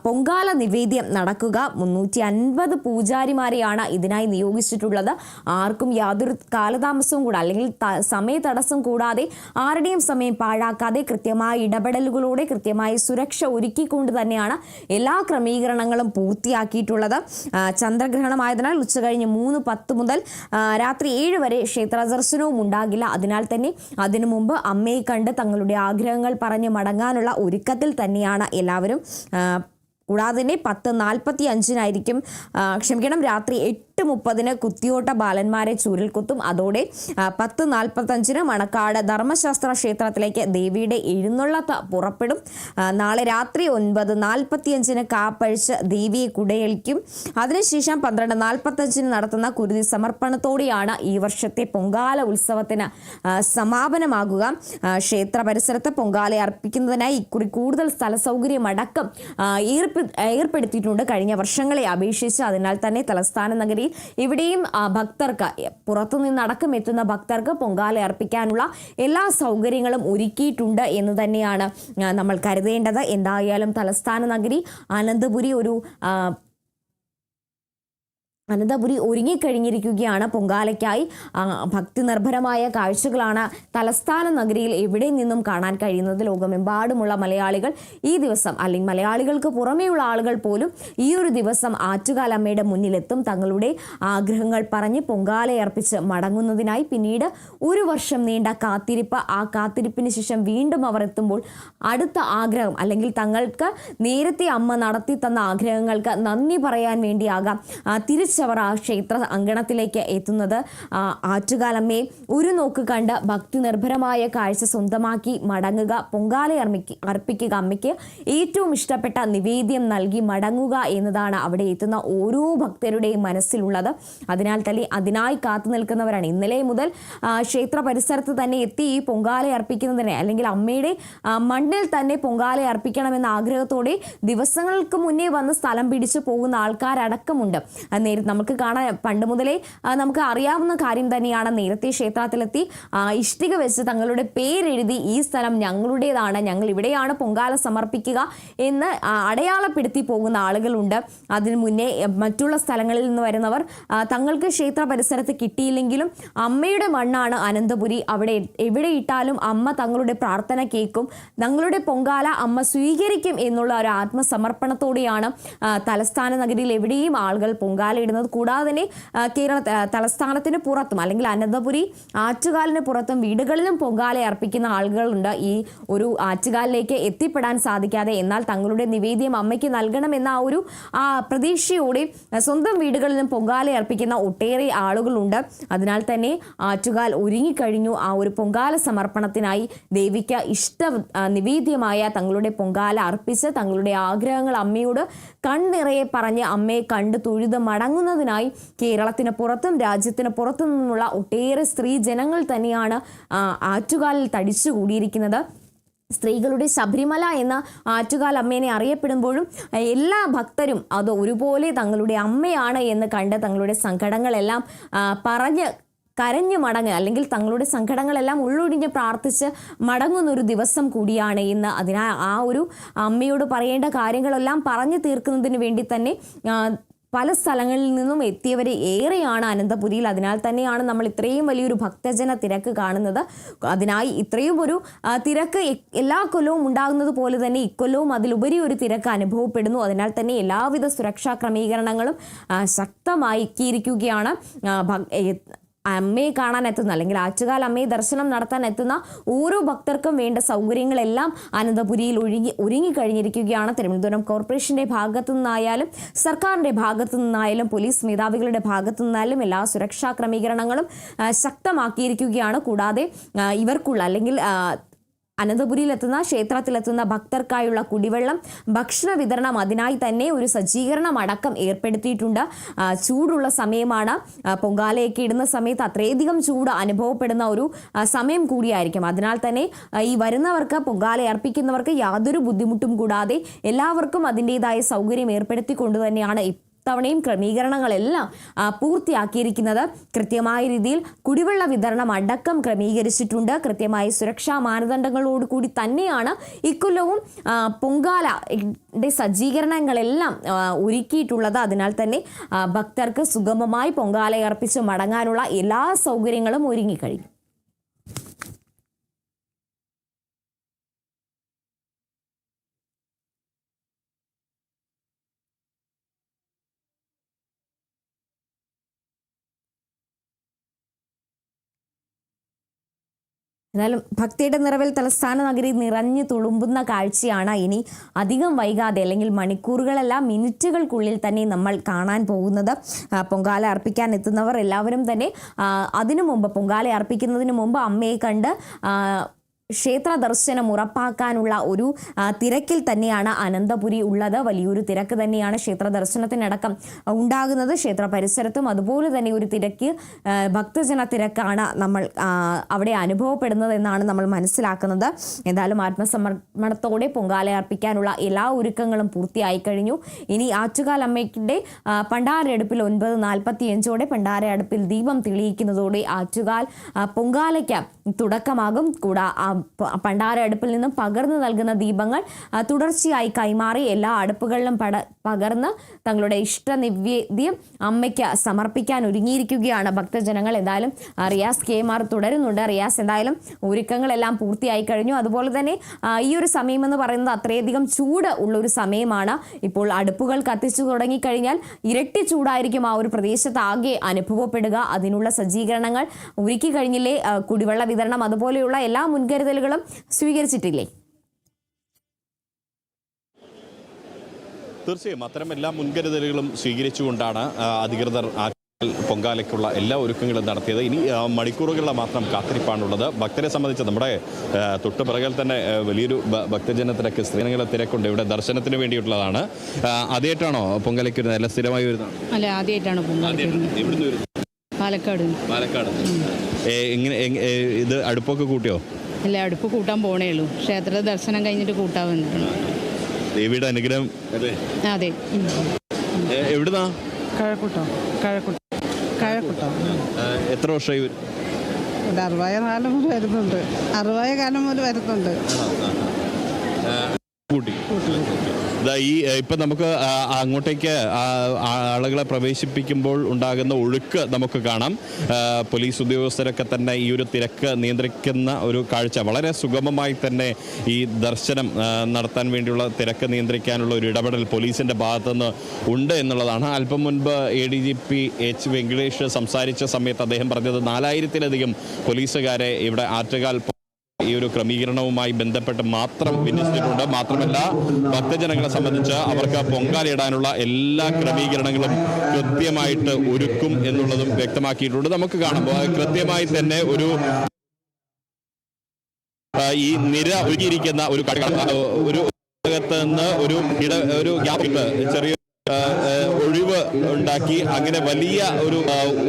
പൊങ്കാല നിവേദ്യം നടക്കുക. 350 പൂജാരിമാരെയാണ് ഇതിനായി നിയോഗിച്ചിട്ടുള്ളത്. ആർക്കും യാതൊരു കാലതാമസവും കൂടാതെ അല്ലെങ്കിൽ സമയ തടസ്സം കൂടാതെ ആരുടെയും സമയം പാഴാക്കാതെ കൃത്യമായ ഇടപെടലുകളോടെ കൃത്യമായ സുരക്ഷ ഒരുക്കിക്കൊണ്ട് തന്നെയാണ് എല്ലാ ക്രമീകരണങ്ങളും പൂർത്തിയാക്കിയിട്ടുള്ളത്. ചന്ദ്രഗ്രഹണമായതിനാൽ ഉച്ചകഴിഞ്ഞ് 3:10 മുതൽ രാത്രി 7 വരെ ക്ഷേത്ര ദർശനവും ഉണ്ടാകില്ല. അതിനാൽ തന്നെ അതിനു മുമ്പ് അമ്മയെ കണ്ട് തങ്ങളുടെ ആഗ്രഹങ്ങൾ പറഞ്ഞ് നുള്ള ഒരുക്കത്തിൽ തന്നെയാണ് എല്ലാവരും. കൂടാതെ തന്നെ 10:45 രാത്രി 8:30 കുത്തിയോട്ട ബാലന്മാരെ ചൂരൽ കുത്തും. അതോടെ 10:45 മണക്കാട് ധർമ്മശാസ്ത്ര ക്ഷേത്രത്തിലേക്ക് ദേവിയുടെ എഴുന്നള്ളത്ത് പുറപ്പെടും. നാളെ രാത്രി 9:45 കാപ്പഴിച്ച് ദേവിയെ കുടയളിക്കും. അതിനുശേഷം 12:45 നടത്തുന്ന കുരുതി സമർപ്പണത്തോടെയാണ് ഈ വർഷത്തെ പൊങ്കാല ഉത്സവത്തിന് സമാപനമാകുക. ക്ഷേത്ര പരിസരത്ത് പൊങ്കാല അർപ്പിക്കുന്നതിനായി ഇക്കുറി കൂടുതൽ സ്ഥല സൗകര്യമടക്കം ഏർപ്പെടുത്തിയിട്ടുണ്ട് കഴിഞ്ഞ വർഷങ്ങളെ അപേക്ഷിച്ച്. അതിനാൽ തന്നെ തലസ്ഥാന നഗരിയിൽ ഇവിടെയും ഭക്തർക്ക് പുറത്തുനിന്നടക്കം എത്തുന്ന ഭക്തർക്ക് പൊങ്കാല അർപ്പിക്കാനുള്ള എല്ലാ സൗകര്യങ്ങളും ഒരുക്കിയിട്ടുണ്ട് എന്ന് തന്നെയാണ് നമ്മൾ കരുതേണ്ടത്. എന്തായാലും തലസ്ഥാന നഗരി അനന്തപുരി ഒരുങ്ങിക്കഴിഞ്ഞിരിക്കുകയാണ് പൊങ്കാലയ്ക്കായി. ഭക്തി നിർഭരമായ കാഴ്ചകളാണ് തലസ്ഥാന നഗരിയിൽ എവിടെ നിന്നും കാണാൻ കഴിയുന്നത്. ലോകമെമ്പാടുമുള്ള മലയാളികൾ ഈ ദിവസം അല്ലെങ്കിൽ മലയാളികൾക്ക് പുറമെയുള്ള ആളുകൾ പോലും ഈ ഒരു ദിവസം ആറ്റുകാലമ്മയുടെ മുന്നിലെത്തും. തങ്ങളുടെ ആഗ്രഹങ്ങൾ പറഞ്ഞ് പൊങ്കാലയർപ്പിച്ച് മടങ്ങുന്നതിനായി. പിന്നീട് ഒരു വർഷം നീണ്ട കാത്തിരിപ്പ്. ആ കാത്തിരിപ്പിന് ശേഷം വീണ്ടും അവർ എത്തുമ്പോൾ അടുത്ത ആഗ്രഹം അല്ലെങ്കിൽ തങ്ങൾക്ക് നേരത്തെ അമ്മ നടത്തി തന്ന ആഗ്രഹങ്ങൾക്ക് നന്ദി പറയാൻ വേണ്ടിയാകാം അവർ ആ ക്ഷേത്ര അങ്കണത്തിലേക്ക് എത്തുന്നത്. ആറ്റുകാലമ്മയെ ഒരു നോക്ക് കണ്ട് ഭക്തി നിർഭരമായ കാഴ്ച സ്വന്തമാക്കി മടങ്ങുക, പൊങ്കാല അർപ്പിക്കുക, അമ്മയ്ക്ക് ഏറ്റവും ഇഷ്ടപ്പെട്ട നിവേദ്യം നൽകി മടങ്ങുക എന്നതാണ് അവിടെ എത്തുന്ന ഓരോ ഭക്തരുടെയും മനസ്സിലുള്ളത്. അതിനാൽ തന്നെ അതിനായി കാത്തു നിൽക്കുന്നവരാണ്. ഇന്നലെ മുതൽ ക്ഷേത്ര പരിസരത്ത് തന്നെ എത്തി ഈ പൊങ്കാല അർപ്പിക്കുന്നതിനെ അല്ലെങ്കിൽ അമ്മയുടെ മണ്ണിൽ തന്നെ പൊങ്കാല അർപ്പിക്കണമെന്ന ആഗ്രഹത്തോടെ ദിവസങ്ങൾക്ക് മുന്നേ വന്ന് സ്ഥലം പിടിച്ചു പോകുന്ന ആൾക്കാരടക്കമുണ്ട്. നമുക്ക് കാണാൻ പണ്ട് മുതലേ നമുക്ക് അറിയാവുന്ന കാര്യം തന്നെയാണ്. നേരത്തെ ക്ഷേത്രത്തിലെത്തി ഇഷ്ടിക വെച്ച് തങ്ങളുടെ പേരെഴുതി ഈ സ്ഥലം ഞങ്ങളുടേതാണ്, ഞങ്ങൾ ഇവിടെയാണ് പൊങ്കാല സമർപ്പിക്കുക എന്ന് അടയാളപ്പെടുത്തി പോകുന്ന ആളുകളുണ്ട്. അതിനു മുന്നേ മറ്റുള്ള സ്ഥലങ്ങളിൽ നിന്ന് വരുന്നവർ തങ്ങൾക്ക് ക്ഷേത്ര പരിസരത്ത് കിട്ടിയില്ലെങ്കിലും അമ്മയുടെ മണ്ണാണ് അനന്തപുരി, അവിടെ എവിടെ ഇട്ടാലും അമ്മ തങ്ങളുടെ പ്രാർത്ഥന കേൾക്കും, തങ്ങളുടെ പൊങ്കാല അമ്മ സ്വീകരിക്കും എന്നുള്ള ഒരു ആത്മസമർപ്പണത്തോടെയാണ് തലസ്ഥാന നഗരിയിൽ എവിടെയും ആളുകൾ പൊങ്കാല ഇടുന്നത്. അനുഭവപ്പെടുന്നത്. കൂടാതെ തന്നെ കേരള തലസ്ഥാനത്തിന് പുറത്തും അല്ലെങ്കിൽ അനന്തപുരി ആറ്റുകാലിന് പുറത്തും വീടുകളിലും പൊങ്കാല അർപ്പിക്കുന്ന ആളുകളുണ്ട്. ഈ ഒരു ആറ്റുകാലിലേക്ക് എത്തിപ്പെടാൻ സാധിക്കാതെ എന്നാൽ തങ്ങളുടെ നിവേദ്യം അമ്മയ്ക്ക് നൽകണമെന്ന ആ ഒരു പ്രതീക്ഷയോടെ സ്വന്തം വീടുകളിലും പൊങ്കാല അർപ്പിക്കുന്ന ഒട്ടേറെ ആളുകളുണ്ട്. അതിനാൽ തന്നെ ആറ്റുകാൽ ഒരുങ്ങിക്കഴിഞ്ഞു ആ ഒരു പൊങ്കാല സമർപ്പണത്തിനായി ദേവിക്ക് ഇഷ്ട നിവേദ്യമായ തങ്ങളുടെ പൊങ്കാല അർപ്പിച്ച് തങ്ങളുടെ ആഗ്രഹങ്ങൾ അമ്മയോട് കണ്ണിറയെ പറഞ്ഞ് അമ്മയെ കണ്ട് തൊഴുത് മടങ്ങുന്നതിനായി കേരളത്തിന് പുറത്തും രാജ്യത്തിന് പുറത്തു നിന്നുള്ള ഒട്ടേറെ സ്ത്രീ ജനങ്ങൾ തന്നെയാണ് ആറ്റുകാലിൽ തടിച്ചുകൂടിയിരിക്കുന്നത്. സ്ത്രീകളുടെ ശബരിമല എന്ന ആറ്റുകാൽ അമ്മേനെ അറിയപ്പെടുമ്പോഴും എല്ലാ ഭക്തരും അത് ഒരുപോലെ തങ്ങളുടെ അമ്മയാണ് എന്ന് കണ്ട് തങ്ങളുടെ സങ്കടങ്ങളെല്ലാം പറഞ്ഞ് കരഞ്ഞു മടങ്ങുക അല്ലെങ്കിൽ തങ്ങളുടെ സങ്കടങ്ങളെല്ലാം ഉള്ളൊഴിഞ്ഞ് പ്രാർത്ഥിച്ച് മടങ്ങുന്നൊരു ദിവസം കൂടിയാണ് ഇന്ന്. അതിനാൽ ആ ഒരു അമ്മയോട് പറയേണ്ട കാര്യങ്ങളെല്ലാം പറഞ്ഞു തീർക്കുന്നതിന് വേണ്ടി തന്നെ പല സ്ഥലങ്ങളിൽ നിന്നും എത്തിയവരെ ഏറെയാണ് അനന്തപുരിയിൽ. അതിനാൽ തന്നെയാണ് നമ്മൾ ഇത്രയും വലിയൊരു ഭക്തജന തിരക്ക് കാണുന്നത്. അതിനായി ഇത്രയും ഒരു തിരക്ക് എല്ലാ കൊല്ലവും ഉണ്ടാകുന്നത് പോലെ തന്നെ ഇക്കൊല്ലവും അതിലുപരി ഒരു തിരക്ക് അനുഭവപ്പെടുന്നു. അതിനാൽ തന്നെ എല്ലാവിധ സുരക്ഷാ ക്രമീകരണങ്ങളും ശക്തമാക്കിയിരിക്കുകയാണ്. അമ്മയെ കാണാൻ എത്തുന്ന അല്ലെങ്കിൽ ആറ്റുകാൽ അമ്മയെ ദർശനം നടത്താൻ എത്തുന്ന ഓരോ ഭക്തർക്കും വേണ്ട സൗകര്യങ്ങളെല്ലാം അനന്തപുരിയിൽ ഒരുങ്ങിക്കഴിഞ്ഞിരിക്കുകയാണ്. തിരുവനന്തപുരം കോർപ്പറേഷന്റെ ഭാഗത്തു നിന്നായാലും സർക്കാരിന്റെ ഭാഗത്തു നിന്നായാലും പോലീസ് മേധാവികളുടെ ഭാഗത്തു നിന്നായാലും എല്ലാ സുരക്ഷാ ക്രമീകരണങ്ങളും ശക്തമാക്കിയിരിക്കുകയാണ്. കൂടാതെ ഇവർക്കുള്ള അല്ലെങ്കിൽ അനന്തപുരിയിലെത്തുന്ന ക്ഷേത്രത്തിലെത്തുന്ന ഭക്തർക്കായുള്ള കുടിവെള്ളം ഭക്ഷണ വിതരണം അതിനായി തന്നെ ഒരു സജ്ജീകരണം അടക്കം ഏർപ്പെടുത്തിയിട്ടുണ്ട്. ചൂടുള്ള സമയമാണ്. പൊങ്കാലയൊക്കെ ഇടുന്ന സമയത്ത് അത്രയധികം ചൂട് അനുഭവപ്പെടുന്ന ഒരു സമയം കൂടിയായിരിക്കും. അതിനാൽ തന്നെ ഈ വരുന്നവർക്ക് പൊങ്കാല അർപ്പിക്കുന്നവർക്ക് യാതൊരു ബുദ്ധിമുട്ടും കൂടാതെ എല്ലാവർക്കും അതിൻ്റെതായ സൗകര്യം ഏർപ്പെടുത്തിക്കൊണ്ട് തന്നെയാണ് തവണയും ക്രമീകരണങ്ങളെല്ലാം പൂർത്തിയാക്കിയിരിക്കുന്നത്. കൃത്യമായ രീതിയിൽ കുടിവെള്ള വിതരണം അടക്കം ക്രമീകരിച്ചിട്ടുണ്ട്. കൃത്യമായ സുരക്ഷാ മാനദണ്ഡങ്ങളോടുകൂടി തന്നെയാണ് ഇക്കൊല്ലവും പൊങ്കാലയുടെ സജ്ജീകരണങ്ങളെല്ലാം ഒരുക്കിയിട്ടുള്ളത്. അതിനാൽ തന്നെ ഭക്തർക്ക് സുഗമമായി പൊങ്കാല അർപ്പിച്ച് മടങ്ങാനുള്ള എല്ലാ സൗകര്യങ്ങളും ഒരുങ്ങിക്കഴിഞ്ഞു. എന്നാലും ഭക്തിയുടെ നിറവിൽ തലസ്ഥാന നഗരി നിറഞ്ഞു തുളുമ്പുന്ന കാഴ്ചയാണ് ഇനി അധികം വൈകാതെ അല്ലെങ്കിൽ മണിക്കൂറുകളല്ല മിനിറ്റുകൾക്കുള്ളിൽ തന്നെ നമ്മൾ കാണാൻ പോകുന്നത്. പൊങ്കാല അർപ്പിക്കാൻ എത്തുന്നവർ എല്ലാവരും തന്നെ അതിനു മുമ്പ് പൊങ്കാല അർപ്പിക്കുന്നതിന് മുമ്പ് അമ്മയെ കണ്ട് ക്ഷേത്ര ദർശനം ഉറപ്പാക്കാനുള്ള ഒരു തിരക്കിൽ തന്നെയാണ് അനന്തപുരി ഉള്ളത്. വലിയൊരു തിരക്ക് തന്നെയാണ് ക്ഷേത്ര ദർശനത്തിനടക്കം ഉണ്ടാകുന്നത്. ക്ഷേത്ര പരിസരത്തും അതുപോലെ തന്നെ ഒരു തിരക്ക് ഭക്തജന തിരക്കാണ് നമ്മൾ അവിടെ അനുഭവപ്പെടുന്നത് എന്നാണ് നമ്മൾ മനസ്സിലാക്കുന്നത്. എന്തായാലും ആത്മസമർപ്പണത്തോടെ പൊങ്കാല അർപ്പിക്കാനുള്ള എല്ലാ ഒരുക്കങ്ങളും പൂർത്തിയായി കഴിഞ്ഞു. ഇനി ആറ്റുകാൽ അമ്മയുടെ പണ്ടാരടുപ്പിൽ 9:45 പണ്ടാരടുപ്പിൽ ദീപം തെളിയിക്കുന്നതോടെ ആറ്റുകാൽ പൊങ്കാലയ്ക്ക് തുടക്കമാകും. പണ്ടാര അടുപ്പിൽ നിന്നും പകർന്നു നൽകുന്ന ദീപങ്ങൾ തുടർച്ചയായി കൈമാറി എല്ലാ അടുപ്പുകളിലും പകർന്ന് തങ്ങളുടെ ഇഷ്ട നിവേദ്യം അമ്മയ്ക്ക് സമർപ്പിക്കാൻ ഒരുങ്ങിയിരിക്കുകയാണ് ഭക്തജനങ്ങൾ. എന്തായാലും റിയാസ് KMR തുടരുന്നുണ്ട്. റിയാസ്, എന്തായാലും ഒരുക്കങ്ങളെല്ലാം പൂർത്തിയായി കഴിഞ്ഞു. അതുപോലെ തന്നെ ഈ ഒരു സമയം എന്ന് പറയുന്നത് അത്രയധികം ചൂട് ഉള്ളൊരു സമയമാണ്. ഇപ്പോൾ അടുപ്പുകൾ കത്തിച്ചു തുടങ്ങിക്കഴിഞ്ഞാൽ ഇരട്ടി ചൂടായിരിക്കും ആ ഒരു പ്രദേശത്ത് ആകെ അനുഭവപ്പെടുക. അതിനുള്ള സജ്ജീകരണങ്ങൾ ഒരുക്കി കഴിഞ്ഞില്ലേ? കുടിവെള്ള വിതരണം അതുപോലെയുള്ള എല്ലാ മുൻകരുതലുകളും സ്വീകരിച്ചിട്ടില്ലേ? തീർച്ചയായും അത്തരം എല്ലാ മുൻകരുതലുകളും സ്വീകരിച്ചുകൊണ്ടാണ് അധികൃതർ പൊങ്കാലയ്ക്കുള്ള എല്ലാ ഒരുക്കങ്ങളും നടത്തിയത്. ഇനി മണിക്കൂറുകളുടെ മാത്രം കാത്തിരിപ്പാണുള്ളത്. ഭക്തരെ സംബന്ധിച്ച് നമ്മുടെ തൊട്ടുപിറകിൽ തന്നെ വലിയൊരു ഭക്തജന തിരക്ക്, സ്ത്രീകളെ തിരക്കുണ്ട്. ഇവിടെ ദർശനത്തിന് വേണ്ടിയിട്ടുള്ളതാണ്. ആദ്യമായിട്ടാണോ പൊങ്കാലയ്ക്ക് വരുന്നത്? അല്ല സ്ഥിരമായി വരുന്നത്? അല്ല, ആദ്യമായിട്ടാണ് പാലക്കാട്. എങ്ങനെ ഇത് അടുപ്പൊക്കെ കൂട്ടിയോ? അല്ല, അടുപ്പ് കൂട്ടാൻ പോണേ ഉള്ളൂ. ക്ഷേത്ര ദർശനം കഴിഞ്ഞിട്ട് കൂട്ടാൻ വന്നിട്ടുണ്ട്. ദേവിയുടെ അനുഗ്രഹം. അതെ. എവിടുന്നാ? കഴക്കൂട്ടോ. എത്ര വർഷമായി? 60 കാലം മുതൽ വരുന്നുണ്ട്. 60 കാലം മുതൽ വരുന്നുണ്ട്. കൂട്ടി ഇപ്പം നമുക്ക് അങ്ങോട്ടേക്ക് ആളുകളെ പ്രവേശിപ്പിക്കുമ്പോൾ ഉണ്ടാകുന്ന ഒഴുക്ക് നമുക്ക് കാണാം. പോലീസ് ഉദ്യോഗസ്ഥരൊക്കെ തന്നെ ഈ ഒരു തിരക്ക് നിയന്ത്രിക്കുന്ന ഒരു കാഴ്ച, വളരെ സുഗമമായി തന്നെ ഈ ദർശനം നടത്താൻ വേണ്ടിയുള്ള തിരക്ക് നിയന്ത്രിക്കാനുള്ള ഒരു ഇടപെടൽ പോലീസിൻ്റെ ഭാഗത്തുനിന്ന് ഉണ്ട് എന്നുള്ളതാണ്. അല്പം മുൻപ് ADGP H വെങ്കടേഷ് സംസാരിച്ച സമയത്ത് അദ്ദേഹം പറഞ്ഞത് 4000-ലധികം പോലീസുകാരെ ഇവിടെ ആറ്റുകാൽ ഈ ഒരു ക്രമീകരണവുമായി ബന്ധപ്പെട്ട് മാത്രം വിന്യസിച്ചിട്ടുണ്ട്. മാത്രമല്ല ഭക്തജനങ്ങളെ സംബന്ധിച്ച് അവർക്ക് പൊങ്കാലയിടാനുള്ള എല്ലാ ക്രമീകരണങ്ങളും കൃത്യമായിട്ട് ഒരുക്കും എന്നുള്ളതും വ്യക്തമാക്കിയിട്ടുണ്ട്. നമുക്ക് കാണുമ്പോൾ കൃത്യമായി തന്നെ ഒരു ഈ നിര ഒരുക്കിയിരിക്കുന്ന ഒരു ഭാഗത്ത് നിന്ന് ഒരു ഗ്യാപ്പ്, ചെറിയ ഒഴിവ് ഉണ്ടാക്കി അങ്ങനെ വലിയ ഒരു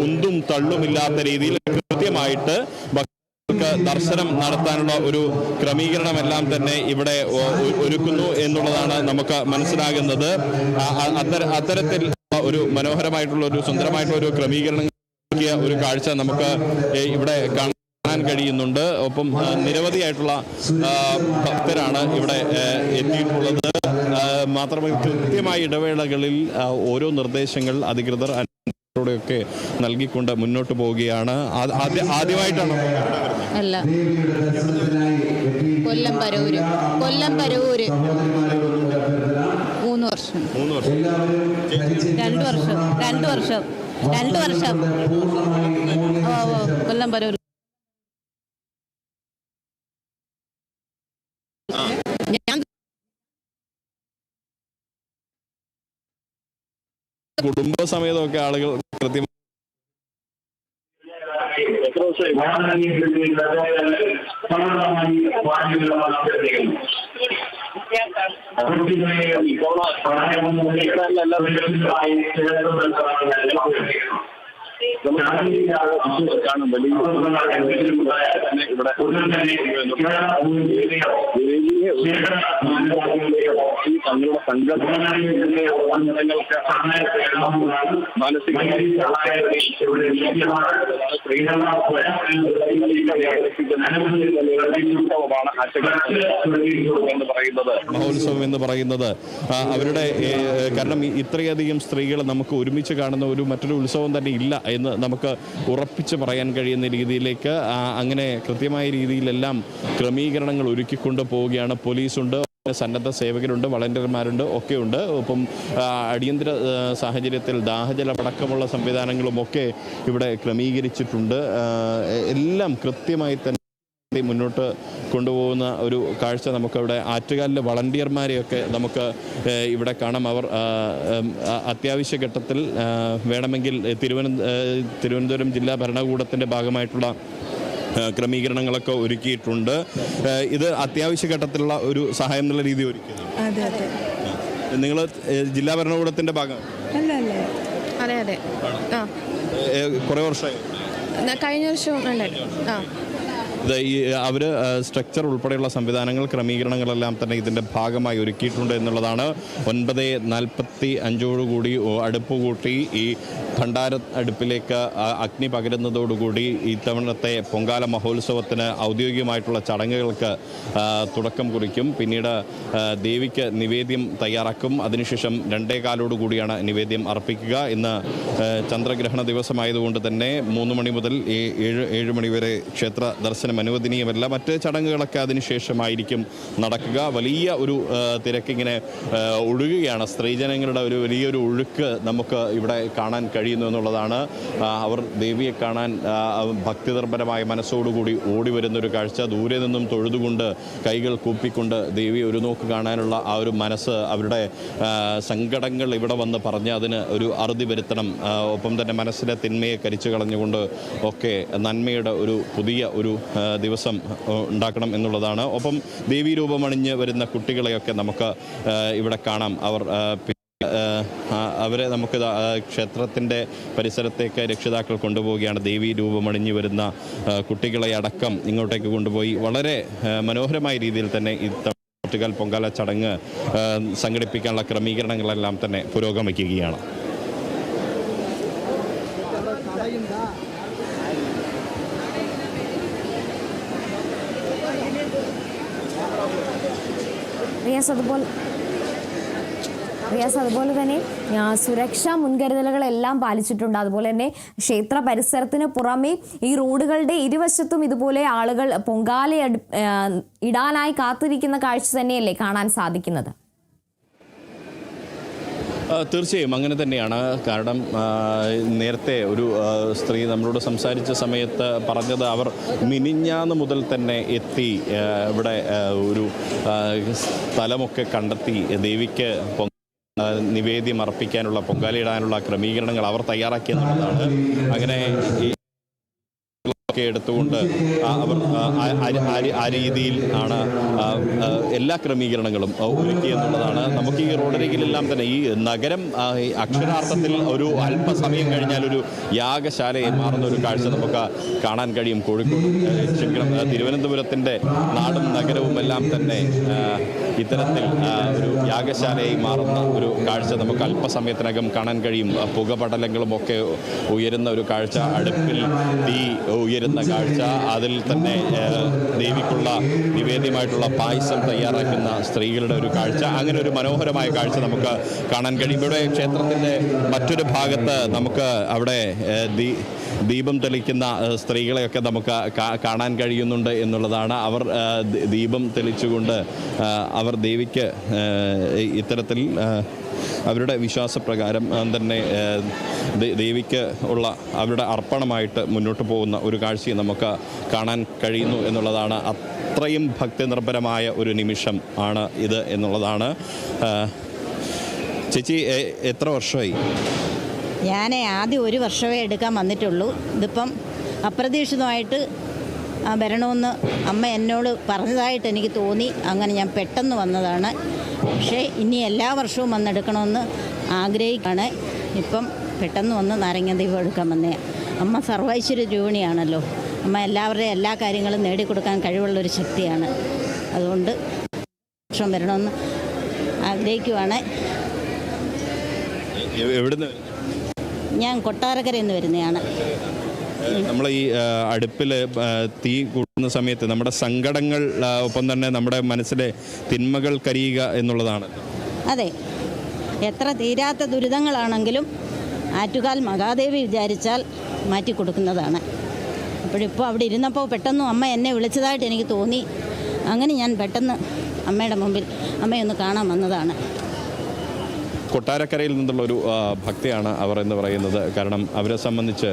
ഉന്തും തള്ളുമില്ലാത്ത രീതിയിൽ കൃത്യമായിട്ട് ദർശനം നടത്താനുള്ള ഒരു ക്രമീകരണമെല്ലാം തന്നെ ഇവിടെ ഒരുക്കുന്നു എന്നുള്ളതാണ് നമുക്ക് മനസ്സിലാകുന്നത്. അത്തരത്തിൽ ഒരു മനോഹരമായിട്ടുള്ള ഒരു സുന്ദരമായിട്ടുള്ള ഒരു ക്രമീകരണം ഒരു കാഴ്ച നമുക്ക് ഇവിടെ കാണാൻ കഴിയുന്നുണ്ട്. ഒപ്പം നിരവധിയായിട്ടുള്ള ഭക്തരാണ് ഇവിടെ എത്തിയിട്ടുള്ളത്. മാത്രമല്ല കൃത്യമായ ഇടവേളകളിൽ ഓരോ നിർദ്ദേശങ്ങൾ അധികൃതർ ൊക്കെ നൽകിക്കൊണ്ട് മുന്നോട്ട് പോവുകയാണ്. ആദ്യമായിട്ടാണ് അല്ല, കൊല്ലം പരവൂര് 3 വർഷം 2 വർഷം കൊല്ലം പരവൂര്. ഞാൻ കുടുംബസമേതമൊക്കെ ആളുകൾ കൃത്യം കാണും വലിയ ഇവിടെ തങ്ങളുടെ സംഘടനകൾക്ക് മാനസികമായി മഹോത്സവം എന്ന് പറയുന്നത് അവരുടെ, കാരണം ഇത്രയധികം സ്ത്രീകൾ നമുക്ക് ഒരുമിച്ച് കാണുന്ന മറ്റൊരു ഉത്സവം തന്നെ ഇല്ല എന്ന് നമുക്ക് ഉറപ്പിച്ച് പറയാൻ കഴിയുന്ന രീതിയിലേക്ക് അങ്ങനെ കൃത്യമായ രീതിയിലെല്ലാം ക്രമീകരണങ്ങൾ ഒരുക്കിക്കൊണ്ട് പോവുകയാണ്. പോലീസുണ്ട്, സന്നദ്ധ സേവകരുണ്ട്, വളണ്ടിയർമാരുണ്ട്, ഒക്കെയുണ്ട്. ഒപ്പം അടിയന്തര സാഹചര്യത്തിൽ ദാഹജലമടക്കമുള്ള സംവിധാനങ്ങളുമൊക്കെ ഇവിടെ ക്രമീകരിച്ചിട്ടുണ്ട്. എല്ലാം കൃത്യമായി തന്നെ മുന്നോട്ട് കൊണ്ടുപോകുന്ന ഒരു കാഴ്ച നമുക്കവിടെ ആറ്റുകാലിലെ വളണ്ടിയർമാരെയൊക്കെ നമുക്ക് ഇവിടെ കാണാം. അവർ അത്യാവശ്യ ഘട്ടത്തിൽ വേണമെങ്കിൽ തിരുവനന്തപുരം ജില്ലാ ഭരണകൂടത്തിൻ്റെ ഭാഗമായിട്ടുള്ള ക്രമീകരണങ്ങളൊക്കെ ഒരുക്കിയിട്ടുണ്ട്. ഇത് അത്യാവശ്യ ഘട്ടത്തിലുള്ള ഒരു സഹായം എന്നുള്ള രീതി ഒരുക്കിയത്. നിങ്ങൾ ജില്ലാ ഭരണകൂടത്തിൻ്റെ ഭാഗം? അതെ കുറേ വർഷമായി കഴിഞ്ഞ വർഷം അവർ സ്ട്രക്ചർ ഉൾപ്പെടെയുള്ള സംവിധാനങ്ങൾ, ക്രമീകരണങ്ങളെല്ലാം തന്നെ ഇതിൻ്റെ ഭാഗമായി ഒരുക്കിയിട്ടുണ്ട് എന്നുള്ളതാണ്. 9:45 അടുപ്പ് കൂട്ടി ഈ ഭണ്ഡാര അടുപ്പിലേക്ക് അഗ്നി പകരുന്നതോടുകൂടി ഇത്തവണത്തെ പൊങ്കാല മഹോത്സവത്തിന് ഔദ്യോഗികമായിട്ടുള്ള ചടങ്ങുകൾക്ക് തുടക്കം കുറിക്കും. പിന്നീട് ദേവിക്ക് നിവേദ്യം തയ്യാറാക്കും. അതിനുശേഷം 2:15 നിവേദ്യം അർപ്പിക്കുക. ഇന്ന് ചന്ദ്രഗ്രഹണ ദിവസമായതുകൊണ്ട് തന്നെ 3 മണി മുതൽ 7 മണി വരെ ക്ഷേത്ര ദർശനം അനുവദനീയമല്ല. മറ്റ് ചടങ്ങുകളൊക്കെ അതിനുശേഷമായിരിക്കും നടക്കുക. വലിയ ഒരു തിരക്കിങ്ങനെ ഒഴുകുകയാണ്. സ്ത്രീജനങ്ങളുടെ ഒരു വലിയൊരു ഒഴുക്ക് നമുക്ക് ഇവിടെ കാണാൻ കഴിയുന്നു എന്നുള്ളതാണ്. അവർ ദേവിയെ കാണാൻ ഭക്തിനിർഭരമായ മനസ്സോടുകൂടി ഓടി വരുന്നൊരു കാഴ്ച. ദൂരെ നിന്നും തൊഴുതുകൊണ്ട് കൈകൾ കൂപ്പിക്കൊണ്ട് ദേവി ഒരു നോക്ക് കാണാനുള്ള ആ ഒരു മനസ്സ്, അവരുടെ സങ്കടങ്ങൾ ഇവിടെ വന്ന് പറഞ്ഞ് അതിന് ഒരു അറുതി വരുത്തണം. ഒപ്പം തന്നെ മനസ്സിലെ തിന്മയെ കരിച്ചു കളഞ്ഞുകൊണ്ട് ഒക്കെ നന്മയുടെ ഒരു പുതിയ ഒരു ദിവസം ഉണ്ടാക്കണം എന്നുള്ളതാണ്. ഒപ്പം ദേവീ രൂപമണിഞ്ഞ് വരുന്ന കുട്ടികളെയൊക്കെ നമുക്ക് ഇവിടെ കാണാം. അവരെ നമുക്ക് ക്ഷേത്രത്തിൻ്റെ പരിസരത്തേക്ക് രക്ഷിതാക്കൾ കൊണ്ടുപോവുകയാണ്. ദേവീ രൂപമണിഞ്ഞ് വരുന്ന കുട്ടികളെ അടക്കം ഇങ്ങോട്ടേക്ക് കൊണ്ടുപോയി വളരെ മനോഹരമായ രീതിയിൽ തന്നെ ഈ ആറ്റുകാൽ പൊങ്കാല ചടങ്ങ് സംഘടിപ്പിക്കാനുള്ള ക്രമീകരണങ്ങളെല്ലാം തന്നെ പുരോഗമിക്കുകയാണ്. അതുപോലെ റിയാസ്, അതുപോലെ തന്നെ സുരക്ഷാ മുൻകരുതലുകളെല്ലാം പാലിച്ചിട്ടുണ്ട്. അതുപോലെ തന്നെ ക്ഷേത്ര പരിസരത്തിന് പുറമെ ഈ റോഡുകളുടെ ഇരുവശത്തും ഇതുപോലെ ആളുകൾ പൊങ്കാല ഇടാനായി കാത്തിരിക്കുന്ന കാഴ്ച തന്നെയല്ലേ കാണാൻ സാധിക്കുന്നത്? തീർച്ചയായും അങ്ങനെ തന്നെയാണ്. കാരണം നേരത്തെ ഒരു സ്ത്രീ നമ്മളോട് സംസാരിച്ച സമയത്ത് പറഞ്ഞത് അവർ മിനിഞ്ഞാന്ന് മുതൽ തന്നെ എത്തി ഇവിടെ ഒരു സ്ഥലമൊക്കെ കണ്ടെത്തി ദേവിക്ക് നിവേദ്യം അർപ്പിക്കാനുള്ള പൊങ്കാലയിടാനുള്ള ക്രമീകരണങ്ങൾ അവർ തയ്യാറാക്കിയെന്നുള്ളതാണ്. അങ്ങനെ എടുത്തുകൊണ്ട് അവർ ആ രീതിയിൽ ആണ് എല്ലാ ക്രമീകരണങ്ങളും ഒരുക്കിയെന്നുള്ളതാണ്. നമുക്ക് ഈ റോഡരികിലെല്ലാം തന്നെ ഈ നഗരം അക്ഷരാർത്ഥത്തിൽ ഒരു അല്പസമയം കഴിഞ്ഞാൽ ഒരു യാഗശാലയെ മാറുന്ന ഒരു കാഴ്ച നമുക്ക് കാണാൻ കഴിയും. കോഴിക്കോട് തിരുവനന്തപുരത്തിൻ്റെ നാടും നഗരവും എല്ലാം തന്നെ ഇത്തരത്തിൽ ഒരു യാഗശാലയായി മാറുന്ന ഒരു കാഴ്ച നമുക്ക് അല്പസമയത്തിനകം കാണാൻ കഴിയും. പുകപടലങ്ങളും ഒക്കെ ഉയരുന്ന ഒരു കാഴ്ച, അടുപ്പിൽ തീ ഉയരുന്ന കാഴ്ച, അതിൽ തന്നെ ദേവിക്കുള്ള നിവേദ്യമായിട്ടുള്ള പായസം തയ്യാറാക്കുന്ന സ്ത്രീകളുടെ ഒരു കാഴ്ച, അങ്ങനെ ഒരു മനോഹരമായ കാഴ്ച നമുക്ക് കാണാൻ കഴിയും. ഇവിടെ ക്ഷേത്രത്തിൻ്റെ മറ്റൊരു ഭാഗത്ത് നമുക്ക് അവിടെ ദീപം തെളിക്കുന്ന സ്ത്രീകളെയൊക്കെ നമുക്ക് കാണാൻ കഴിയുന്നുണ്ട് എന്നുള്ളതാണ്. അവർ ദീപം തെളിച്ചുകൊണ്ട് അവർ ദേവിക്ക് ഇത്തരത്തിൽ അവരുടെ വിശ്വാസപ്രകാരം തന്നെ ദേവിക്ക് ഉള്ള അവരുടെ അർപ്പണമായിട്ട് മുന്നോട്ട് പോകുന്ന ഒരു കാഴ്ചയെ നമുക്ക് കാണാൻ കഴിയുന്നു എന്നുള്ളതാണ്. അത്രയും ഭക്തിനിർഭരമായ ഒരു നിമിഷം ആണ് ഇത് എന്നുള്ളതാണ്. ചേച്ചി, എത്ര വർഷമായി? ഞാൻ ആദ്യം 1 വർഷമേ എടുക്കാൻ വന്നിട്ടുള്ളൂ. ഇതിപ്പം അപ്രതീക്ഷിതമായിട്ട് വരണമെന്ന് അമ്മ എന്നോട് പറഞ്ഞതായിട്ട് എനിക്ക് തോന്നി. അങ്ങനെ ഞാൻ പെട്ടെന്ന് വന്നതാണ്. പക്ഷേ ഇനി എല്ലാ വർഷവും വന്നെടുക്കണമെന്ന് ആഗ്രഹിക്കുകയാണ്. ഇപ്പം പെട്ടെന്ന് വന്ന് നാരങ്ങ ദീപം എടുക്കാൻ വന്നേ. അമ്മ സർവൈശ്വര്യ രൂപിണിയാണല്ലോ. അമ്മ എല്ലാവരുടെയും എല്ലാ കാര്യങ്ങളും നേടിക്കൊടുക്കാൻ കഴിവുള്ളൊരു ശക്തിയാണ്. അതുകൊണ്ട് വർഷം വരണമെന്ന് ആഗ്രഹിക്കുവാണ്. എവിടുന്ന്? ഞാൻ കൊട്ടാരക്കരയിൽ നിന്ന് വരുന്നതാണ്. നമ്മൾ ഈ അടുപ്പിൽ തീ കൂട്ടുന്ന സമയത്ത് നമ്മുടെ സങ്കടങ്ങൾ ഒപ്പം തന്നെ നമ്മുടെ മനസ്സിലെ തിന്മകൾ കരിയുക എന്നുള്ളതാണ്. അതെ, എത്ര തീരാത്ത ദുരിതങ്ങളാണെങ്കിലും ആറ്റുകാൽ മഹാദേവി വിചാരിച്ചാൽ മാറ്റിക്കൊടുക്കുന്നതാണ്. അപ്പോഴിപ്പോൾ അവിടെ ഇരുന്നപ്പോൾ പെട്ടെന്ന് അമ്മ എന്നെ വിളിച്ചതായിട്ട് എനിക്ക് തോന്നി. അങ്ങനെ ഞാൻ പെട്ടെന്ന് അമ്മയുടെ മുമ്പിൽ അമ്മയൊന്ന് കാണാൻ വന്നതാണ്. കൊട്ടാരക്കരയിൽ നിന്നുള്ളൊരു ഭക്തിയാണ് അവർ എന്ന് പറയുന്നത്. കാരണം അവരെ സംബന്ധിച്ച്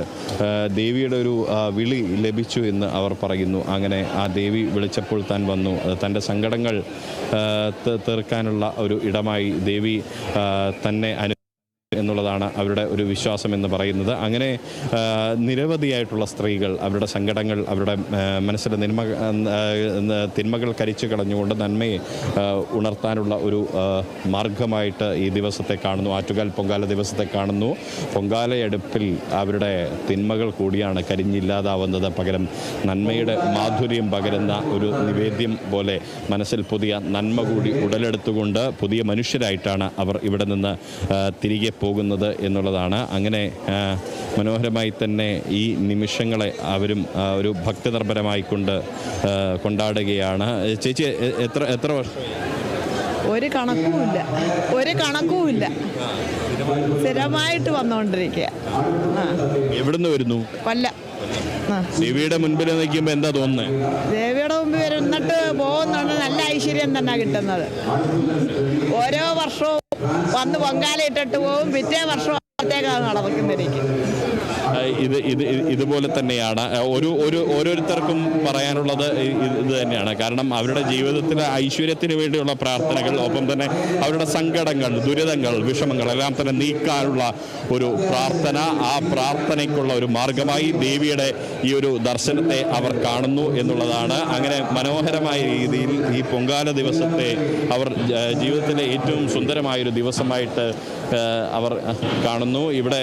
ദേവിയുടെ ഒരു വിളി ലഭിച്ചു എന്ന് അവർ പറയുന്നു. അങ്ങനെ ആ ദേവി വിളിച്ചപ്പോൾ താൻ വന്നു. തൻ്റെ സങ്കടങ്ങൾ തീർക്കാനുള്ള ഒരു ഇടമായി ദേവി തന്നെ എന്നുള്ളതാണ് അവരുടെ ഒരു വിശ്വാസം എന്ന് പറയുന്നത്. അങ്ങനെ നിരവധിയായിട്ടുള്ള സ്ത്രീകൾ അവരുടെ സങ്കടങ്ങൾ, അവരുടെ മനസ്സിലെ തിന്മകൾ കരിച്ചു കളഞ്ഞുകൊണ്ട് നന്മയെ ഉണർത്താനുള്ള ഒരു മാർഗമായിട്ട് ഈ ദിവസത്തെ കാണുന്നു. ആറ്റുകാൽ പൊങ്കാല ദിവസത്തെ കാണുന്നു. പൊങ്കാലയടുപ്പിൽ അവരുടെ തിന്മകൾ കൂടിയാണ് കരിഞ്ഞില്ലാതാവുന്നത്. പകരം നന്മയുടെ മാധുര്യം പകരുന്ന ഒരു നിവേദ്യം പോലെ മനസ്സിൽ പുതിയ നന്മ കൂടി ഉടലെടുത്തുകൊണ്ട് പുതിയ മനുഷ്യരായിട്ടാണ് അവർ ഇവിടെ നിന്ന് തിരികെ പോകുന്നത് എന്നുള്ളതാണ്. അങ്ങനെ മനോഹരമായി തന്നെ ഈ നിമിഷങ്ങളെ അവരും ഒരു ഭക്തിനിർഭരമായി കൊണ്ടാടുകയാണ്. ചേച്ചി, എത്ര വർഷം? ഒരു കണക്കുമില്ല സ്ഥിരമായിട്ട് വന്നുകൊണ്ടിരിക്കുക. എവിടുന്ന് വരുന്നു? കൊല്ലം. ദേവിയുടെ മുൻപിൽ നിൽക്കുമ്പോൾ എന്താ തോന്നുന്നത്? ദേവിയുടെ മുമ്പിൽ വരുന്നിട്ട് പോകുന്നുണ്ട്. നല്ല ഐശ്വര്യം തന്നെ കിട്ടുന്നത്. ഓരോ വർഷവും വന്ന് പൊങ്കാല ഇട്ടിട്ട് പോകും. പിറ്റേ വർഷം നടക്കുന്നിരിക്കും. ഇതുപോലെ തന്നെയാണ് ഓരോരുത്തർക്കും പറയാനുള്ളത്. ഇത് തന്നെയാണ്. കാരണം അവരുടെ ജീവിതത്തിലെ ഐശ്വര്യത്തിന് വേണ്ടിയുള്ള പ്രാർത്ഥനകൾ, ഒപ്പം തന്നെ അവരുടെ സങ്കടങ്ങൾ, ദുരിതങ്ങൾ, വിഷമങ്ങൾ എല്ലാം തന്നെ നീക്കാനുള്ള ഒരു പ്രാർത്ഥന, ആ പ്രാർത്ഥനയ്ക്കുള്ള ഒരു മാർഗമായി ദേവിയുടെ ഈ ഒരു ദർശനത്തെ അവർ കാണുന്നു എന്നുള്ളതാണ്. അങ്ങനെ മനോഹരമായ രീതിയിൽ ഈ പൊങ്കാല ദിവസത്തെ അവർ ജീവിതത്തിലെ ഏറ്റവും സുന്ദരമായൊരു ദിവസമായിട്ട് അവർ കാണുന്നു. ഇവിടെ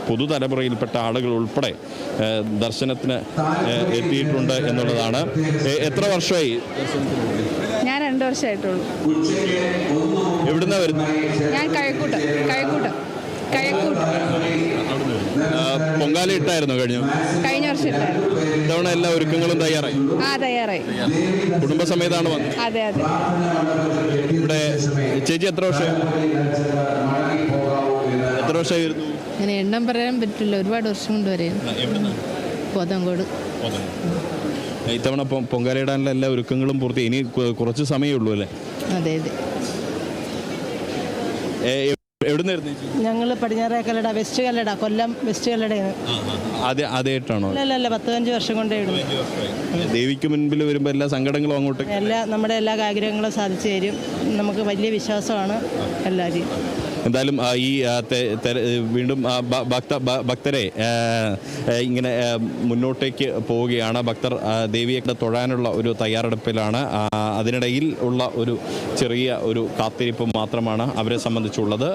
പുതുതലമുറയിൽപ്പെട്ട ആളുകൾ ഉൾപ്പെടെ ദർശനത്തിന് എത്തിയിട്ടുണ്ട് എന്നുള്ളതാണ്. എത്ര വർഷമായി? ഞാൻ 2 വർഷമായിട്ടുള്ളൂ. എവിടുന്നാ വരുന്നത്? ഞാൻ കഴക്കൂട്ടം. കഴക്കൂട്ട് പൊങ്കാല ഇട്ടായിരുന്നോ കഴിഞ്ഞ വർഷം ഇട്ടായിരുന്നു. ഇത്തവണ എല്ലാ ഒരുക്കങ്ങളും തയ്യാറായി? തയ്യാറായി. കുടുംബസമേതാണ് വന്നത്? അതെ. ഇവിടെ ചേച്ചി എത്ര വർഷമായിരുന്നു? അങ്ങനെ എണ്ണം പറയാൻ പറ്റില്ല, ഒരുപാട് വർഷം കൊണ്ട് വരെയാണ്. കോതങ്കോട്. ഇത്തവണ പൊങ്കാലയിടാനുള്ള എല്ലാ ഒരുക്കങ്ങളും പൂർത്തി, ഇനി കുറച്ച് സമയമേ ഉള്ളൂ അല്ലേ? അതെ. എവിടുന്നായിരുന്നു? ഞങ്ങൾ പടിഞ്ഞാറേക്കല്ലട, വെസ്റ്റ് കല്ലട, കൊല്ലം വെസ്റ്റ് കല്ലടയാണ്. ആദ്യമായിട്ടാണോ? അല്ല, 15 വർഷം കൊണ്ടേ ഇടുന്നു. ദേവിക്ക് മുൻപിൽ വരുമ്പോൾ എല്ലാ സങ്കടങ്ങളും അങ്ങോട്ട് നമ്മുടെ എല്ലാ ആഗ്രഹങ്ങളും സാധിച്ചു തരും. നമുക്ക് വലിയ വിശ്വാസമാണ് എല്ലാവരും. എന്തായാലും ഈ വീണ്ടും ഭക്തരെ ഇങ്ങനെ മുന്നോട്ടേക്ക് പോവുകയാണ്. ഭക്തർ ദേവിയെ തൊഴാനുള്ള ഒരു തയ്യാറെടുപ്പിലാണ്. അതിനിടയിൽ ഉള്ള ഒരു ചെറിയ ഒരു കാത്തിരിപ്പ് മാത്രമാണ് അവരെ സംബന്ധിച്ചുള്ളത്.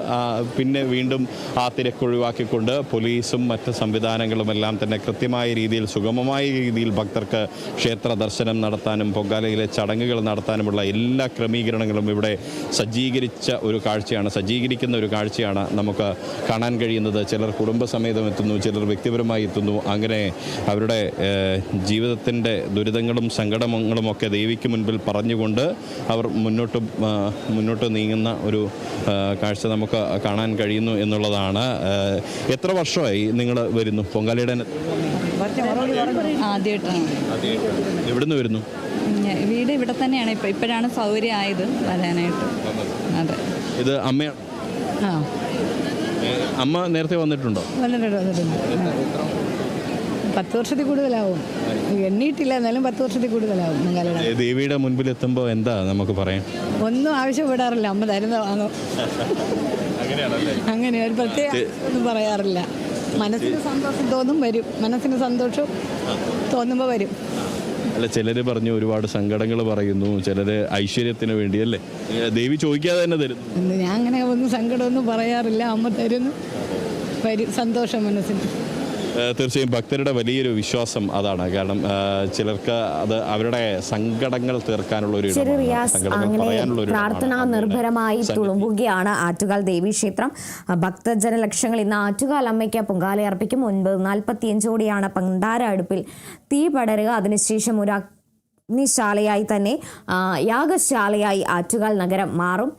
പിന്നെ വീണ്ടും ആ തിരക്കൊഴിവാക്കിക്കൊണ്ട് പോലീസും മറ്റ് സംവിധാനങ്ങളുമെല്ലാം തന്നെ കൃത്യമായ രീതിയിൽ, സുഗമമായ രീതിയിൽ ഭക്തർക്ക് ക്ഷേത്ര ദർശനം നടത്താനും പൊങ്കാലയിലെ ചടങ്ങുകൾ നടത്താനുമുള്ള എല്ലാ ക്രമീകരണങ്ങളും ഇവിടെ സജ്ജീകരിക്കുന്ന ഒരു കാഴ്ചയാണ് നമുക്ക് കാണാൻ കഴിയുന്നത്. ചിലർ കുടുംബസമേതം എത്തുന്നു, ചിലർ വ്യക്തിപരമായി എത്തുന്നു. അങ്ങനെ അവരുടെ ജീവിതത്തിൻ്റെ ദുരിതങ്ങളും സങ്കടങ്ങളും ഒക്കെ ദേവിക്ക് മുൻപിൽ പറഞ്ഞുകൊണ്ട് അവർ മുന്നോട്ട് നീങ്ങുന്ന ഒരു കാഴ്ച നമുക്ക് കാണാൻ കഴിയുന്നു എന്നുള്ളതാണ്. എത്ര വർഷമായി നിങ്ങൾ വരുന്നു പൊങ്കാലയുടെ? ആദ്യമായിട്ടാണ്. എവിടുന്ന് വരുന്നു? വീട് ഇവിടെ തന്നെയാണ്. ഇപ്പോഴാണ് സൗകര്യമായത് വരാനായിട്ട്. അതെ. ഇത് അമ്മയാണ്? അമ്മ നേരത്തെ വന്നിട്ടുണ്ടോ? വന്നിട്ടുണ്ട്. 10 വർഷത്തിൽ കൂടുതലാവും. എണ്ണീട്ടില്ല, എന്നാലും 10 വർഷത്തിൽ കൂടുതലാവും. ദേവിയുടെ മുൻപിൽ എത്തുമ്പോൾ എന്താ നമുക്ക് പറയാം? ഒന്നും ആവശ്യപ്പെടാറില്ല, അമ്മ തരുന്നതാണോ അങ്ങനെ ഒരു പ്രത്യേക ഒന്നും പറയാറില്ല. മനസ്സിന് സന്തോഷം തോന്നും, വരും. മനസ്സിന് സന്തോഷം തോന്നുമ്പോൾ വരും. അല്ല, ചിലർ പറഞ്ഞു ഒരുപാട് സങ്കടങ്ങൾ പറയുന്നു, ചിലർ ഐശ്വര്യത്തിന് വേണ്ടിയല്ലേ. ദേവി ചോദിക്കാതെ തന്നെ തരുന്നു. ഞാൻ അങ്ങനെ ഒന്നും സങ്കടമൊന്നും പറയാറില്ല, അമ്മ തരുന്നു, വരും. സന്തോഷം മനസ്സിന്. തീർച്ചയായും ഭക്തരുടെ വലിയൊരു വിശ്വാസം അതാണ്. കാരണം ചിലർക്ക് അത് അവരുടെ സങ്കടങ്ങൾ തീർക്കാനുള്ള ഒരു പ്രാർത്ഥനാ നിർഭരമായി തുളുമ്പുകയാണ് ആറ്റുകാൽ ദേവീക്ഷേത്രം. ഭക്തജനലക്ഷങ്ങൾ ഇന്ന് ആറ്റുകാൽ അമ്മയ്ക്ക് പൊങ്കാല അർപ്പിക്കും. 9:45 പണ്ടാര അടുപ്പിൽ തീ പടരുക. അതിനുശേഷം ഒരു അഗ്നിശാലയായി തന്നെ യാഗശാലയായി ആറ്റുകാൽ നഗരം മാറും.